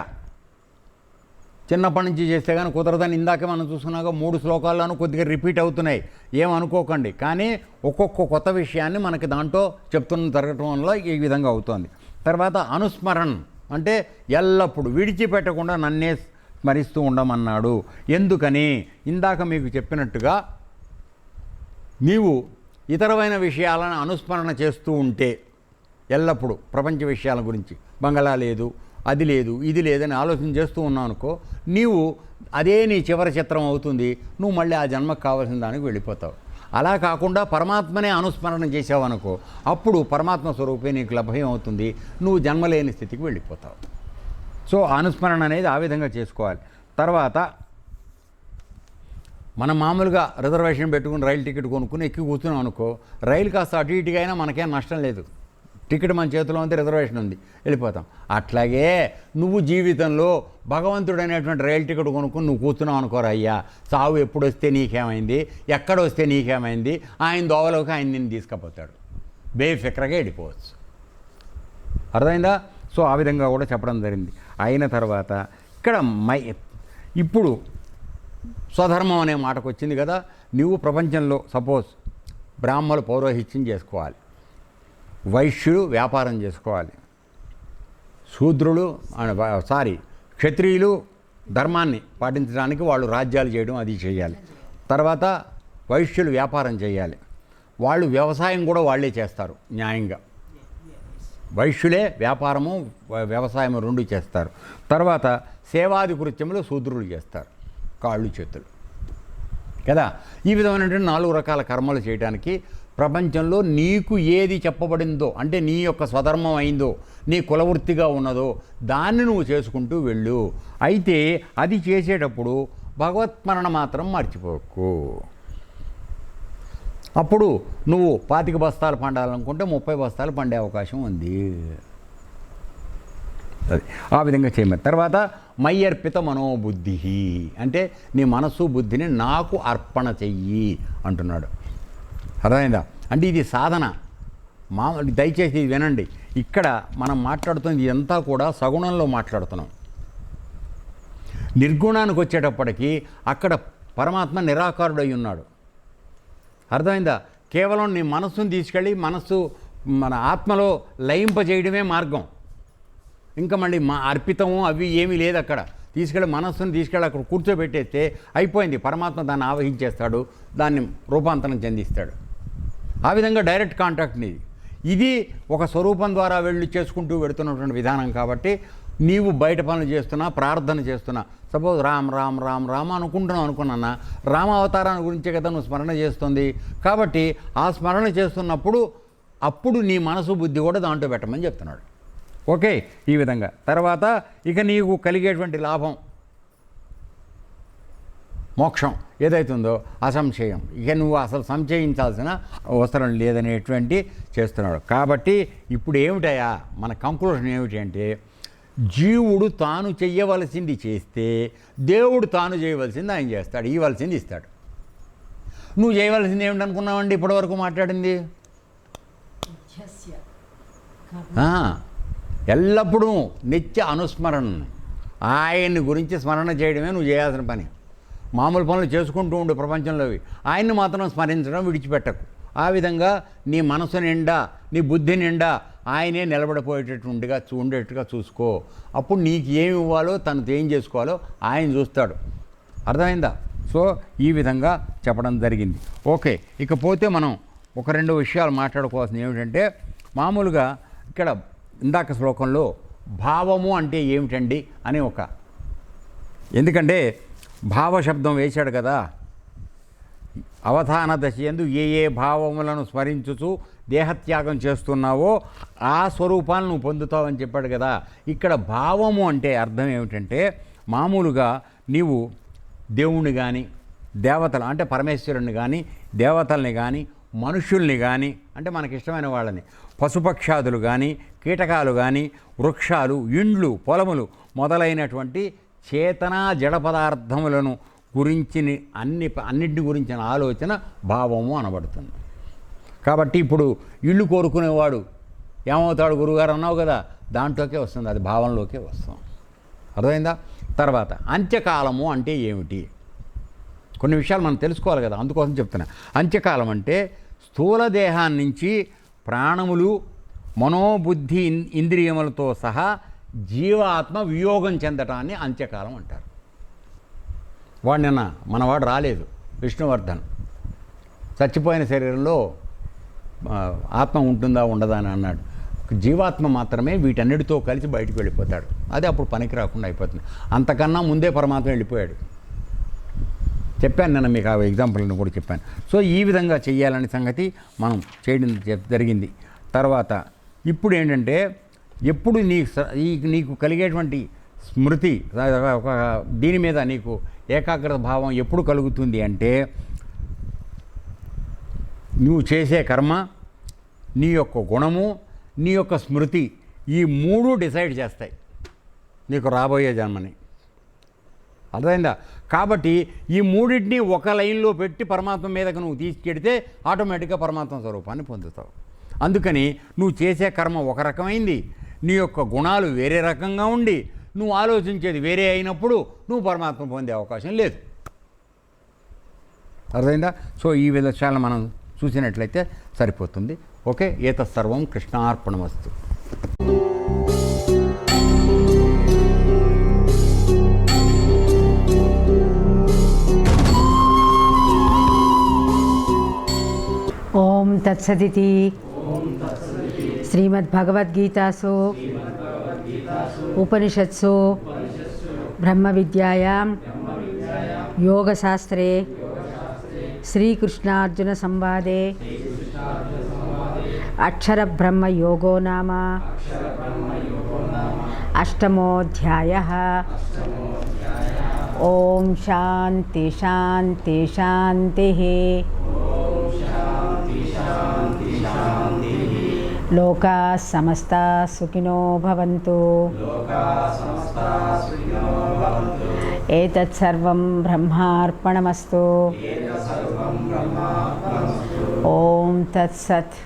చిన్నప్పటి నుంచి చేస్తే కానీ కుదరదని ఇందాక మనం చూసుకున్నాక 3 శ్లోకాల్లోనూ కొద్దిగా రిపీట్ అవుతున్నాయి, ఏమనుకోకండి. కానీ ఒక్కొక్క కొత్త విషయాన్ని మనకి దాంట్లో చెప్తున్న జరగటం వల్ల ఈ విధంగా అవుతుంది. తర్వాత అనుస్మరణ్ అంటే ఎల్లప్పుడూ విడిచిపెట్టకుండా నన్నే స్మరిస్తూ ఉండమన్నాడు. ఎందుకని? ఇందాక మీకు చెప్పినట్టుగా నీవు ఇతరమైన విషయాలను అనుస్మరణ చేస్తూ ఉంటే ఎల్లప్పుడూ ప్రపంచ విషయాల గురించి బంగళా లేదు, అది లేదు, ఇది లేదని ఆలోచన చేస్తూ ఉన్నావు అనుకో, నీవు అదే నీ చివరి చిత్రం అవుతుంది. నువ్వు మళ్ళీ ఆ జన్మకు కావాల్సిన దానికి వెళ్ళిపోతావు. అలా కాకుండా పరమాత్మనే అనుస్మరణ చేసావనుకో, అప్పుడు పరమాత్మ స్వరూపే నీకు లభ్యం అవుతుంది, నువ్వు జన్మలేని స్థితికి వెళ్ళిపోతావు. సో అనుస్మరణ అనేది ఆ విధంగా చేసుకోవాలి. తర్వాత మనం మామూలుగా రిజర్వేషన్ పెట్టుకుని రైలు టికెట్ కొనుక్కుని ఎక్కి కూర్చున్నాం అనుకో, రైలు కాస్త అటు ఇటుగా అయినా మనకేం నష్టం లేదు. టికెట్ మన చేతిలో ఉంది, రిజర్వేషన్ ఉంది, వెళ్ళిపోతాం. అట్లాగే నువ్వు జీవితంలో భగవంతుడు అనేటువంటి రైలు టికెట్ కొనుక్కుని నువ్వు కూర్చున్నావు అనుకోరా, అయ్యా సావు ఎప్పుడు వస్తే నీకేమైంది, ఎక్కడ వస్తే నీకేమైంది, ఆయన దోవలోకి ఆయన నిన్ను తీసుకుపోతాడు, బేఫిక్రగా వెళ్ళిపోవచ్చు. అర్థమైందా? సో ఆ విధంగా కూడా చెప్పడం జరిగింది. అయిన తర్వాత ఇక్కడ ఇప్పుడు స్వధర్మం అనే మాటకు వచ్చింది కదా. నువ్వు ప్రపంచంలో సపోజ్ బ్రాహ్మణులు పౌరోహిత్యం చేసుకోవాలి, వైశ్యులు వ్యాపారం చేసుకోవాలి, క్షత్రియులు ధర్మాన్ని పాటించడానికి వాళ్ళు రాజ్యాలు చేయడం అది చేయాలి. తర్వాత వైశ్యులు వ్యాపారం చేయాలి, వాళ్ళు వ్యవసాయం కూడా వాళ్ళే చేస్తారు న్యాయంగా. వైశ్యులే వ్యాపారము వ్యవసాయము రెండు చేస్తారు. తర్వాత సేవాది కృత్యములు శూద్రులు చేస్తారు, కాళ్ళు చేతులు కదా. ఈ విధమైనటువంటి 4 రకాల కర్మలు చేయడానికి ప్రపంచంలో నీకు ఏది చెప్పబడిందో, అంటే నీ యొక్క స్వధర్మం అయిందో, నీ కులవృత్తిగా ఉన్నదో దాన్ని నువ్వు చేసుకుంటూ వెళ్ళు. అయితే అది చేసేటప్పుడు భగవత్స్మరణ మాత్రం మర్చిపోకు. అప్పుడు నువ్వు 25 బస్తాలు పండాలనుకుంటే 30 బస్తాలు పండే అవకాశం ఉంది. అది ఆ విధంగా చేయమని. తర్వాత మయ్యర్పిత మనోబుద్ధి అంటే నీ మనస్సు బుద్ధిని నాకు అర్పణ చెయ్యి అంటున్నాడు. అర్థమైందా? అంటే ఇది సాధన. దయచేసి ఇది వినండి. ఇక్కడ మనం మాట్లాడుతున్నది ఇదంతా కూడా సగుణంలో మాట్లాడుతున్నాం. నిర్గుణానికి వచ్చేటప్పటికి అక్కడ పరమాత్మ నిరాకారుడై ఉన్నాడు. అర్థమైందా? కేవలం నీ మనస్సును తీసుకెళ్ళి మన ఆత్మలో లయింపజేయడమే మార్గం. ఇంకా మళ్ళీ అర్పితము అవి ఏమీ లేదు. అక్కడ మనస్సును తీసుకెళ్ళి అక్కడ కూర్చోబెట్టేస్తే అయిపోయింది. పరమాత్మ దాన్ని ఆవహించేస్తాడు, దాన్ని రూపాంతరం చెందిస్తాడు. ఆ విధంగా డైరెక్ట్ కాంటాక్ట్ నీది. ఇది ఒక స్వరూపం ద్వారా వెళ్ళి చేసుకుంటూ వెళుతున్నటువంటి విధానం. కాబట్టి నీవు బయట పనులు చేస్తున్నా, ప్రార్థన చేస్తున్నా, సపోజ్ రామ్ రామ్ రామ్ రామ అనుకున్నా, రామ అవతారాన్ని గురించే కదా నువ్వు స్మరణ చేస్తుంది. కాబట్టి ఆ స్మరణ చేస్తున్నప్పుడు అప్పుడు నీ మనసు బుద్ధి కూడా దాంట్లో పెట్టమని చెప్తున్నాడు. ఓకే, ఈ విధంగా. తర్వాత ఇక నీకు కలిగేటువంటి లాభం మోక్షం ఏదైతుందో అసంశయం. ఇక నువ్వు అసలు సంశయించాల్సిన అవసరం లేదనేటువంటి చేస్తున్నాడు. కాబట్టి ఇప్పుడు ఏమిటయా మన కంక్లూషన్ ఏమిటి అంటే, జీవుడు తాను చెయ్యవలసింది చేస్తే దేవుడు తాను చేయవలసింది ఆయన చేస్తాడు, ఇవ్వాల్సింది ఇస్తాడు. నువ్వు చేయవలసింది ఏమిటనుకున్నావండి ఇప్పటివరకు మాట్లాడింది? ఎల్లప్పుడూ నిత్య అనుస్మరణ, ఆయన్ని గురించి స్మరణ చేయడమే నువ్వు చేయాల్సిన పని. మామూలు పనులు చేసుకుంటూ ఉండు ప్రపంచంలోవి, ఆయన్ని మాత్రం స్మరించడం విడిచిపెట్టకు. ఆ విధంగా నీ మనసు నిండా, నీ బుద్ధి నిండా ఆయనే ఉండేట్టుగా చూసుకో. అప్పుడు నీకు ఏమి ఇవ్వాలో, తనతో ఏం చేసుకోవాలో ఆయన చూస్తాడు. అర్థమైందా? సో ఈ విధంగా చెప్పడం జరిగింది. ఓకే, ఇకపోతే మనం ఒక 2 విషయాలు మాట్లాడుకోవాల్సింది ఏమిటంటే, మామూలుగా ఇక్కడ ఇందాక శ్లోకంలో భావము అంటే ఏమిటండి అని ఎందుకంటే భావశబ్దం వేశాడు కదా. అవధాన దశ యందు ఏ భావములను స్మరించుచు దేహత్యాగం చేస్తున్నావో ఆ స్వరూపాలను నువ్వు పొందుతావని చెప్పాడు కదా. ఇక్కడ భావము అంటే అర్థం ఏమిటంటే, మామూలుగా నీవు దేవుణ్ణి కానీ, దేవతలు అంటే పరమేశ్వరుని కానీ, దేవతల్ని కానీ, మనుషుల్ని కానీ, అంటే మనకిష్టమైన వాళ్ళని, పశుపక్షాదులు కానీ, కీటకాలు కానీ, వృక్షాలు, ఇండ్లు, పొలములు మొదలైనటువంటి చేతనా జడ పదార్థములను అన్నింటిని గురించిన ఆలోచన భావము అనబడుతుంది. కాబట్టి ఇప్పుడు ఇల్లు కోరుకునేవాడు ఏమవుతాడు గురువుగారు అన్నావు కదా, దాంట్లోకే వస్తుంది, అది భావంలోకే వస్తాం. అర్థమైందా? తర్వాత అంత్యకాలము అంటే ఏమిటి? కొన్ని విషయాలు మనం తెలుసుకోవాలి కదా, అందుకోసం చెప్తున్నా. అంత్యకాలం అంటే స్థూల దేహాన్ని నుంచి ప్రాణములు, మనోబుద్ధి, ఇంద్రియములతో సహా జీవాత్మ వియోగం చెందటాన్ని అంత్యకాలం అంటారు. మనవాడు రాలేదు, విష్ణువర్ధన్. చచ్చిపోయిన శరీరంలో ఆత్మ ఉంటుందా ఉండదా అని అన్నాడు. జీవాత్మ మాత్రమే వీటన్నిటితో కలిసి బయటకు వెళ్ళిపోతాడు. అది అప్పుడు పనికి రాకుండా అయిపోతుంది. అంతకన్నా ముందే పరమాత్మ వెళ్ళిపోయాడు. చెప్పాను నేను మీకు, ఆ ఎగ్జాంపుల్ని కూడా చెప్పాను. సో ఈ విధంగా చెయ్యాలనే సంగతి మనం చేయడం జరిగింది. తర్వాత ఇప్పుడు ఏంటంటే, ఎప్పుడు నీకు కలిగేటువంటి స్మృతి ఒక దీని మీద నీకు ఏకాగ్రత భావం ఎప్పుడు కలుగుతుంది అంటే నువ్వు చేసే కర్మ, నీ యొక్క గుణము, నీ యొక్క స్మృతి, ఈ మూడు డిసైడ్ చేస్తాయి నీకు రాబోయే జన్మని. అర్థమైందా? కాబట్టి ఈ మూడింటిని ఒక లైన్లో పెట్టి పరమాత్మ మీదకు నువ్వు తీసుకెడితే ఆటోమేటిక్గా పరమాత్మ స్వరూపాన్ని పొందుతావు. అందుకని నువ్వు చేసే కర్మ ఒక రకమైంది, నీ యొక్క గుణాలు వేరే రకంగా ఉండి నువ్వు ఆలోచించేది వేరే అయినప్పుడు నువ్వు పరమాత్మ పొందే అవకాశం లేదు. అర్థమైందా? సో ఈ విషయాలను మనం చూసినట్లయితే సరిపోతుంది. ఓకే, ఏతత్ సర్వం కృష్ణార్పణమస్తు. ఓం తత్సదితి. శ్రీమద్భగవద్గీతాసు ఉపనిషత్సు బ్రహ్మ విద్యాయాం యోగశాస్త్రే శ్రీకృష్ణార్జున సంవాదే అక్షరబ్రహ్మ యోగో నామ అష్టమోధ్యాయః. ఓం శాంతి శాంతి శాంతిః. లోకాః సమస్తాః సుఖినో భవంతు. ఏతత్ సర్వం బ్రహ్మార్పణమస్తు. ఓం తత్సత్.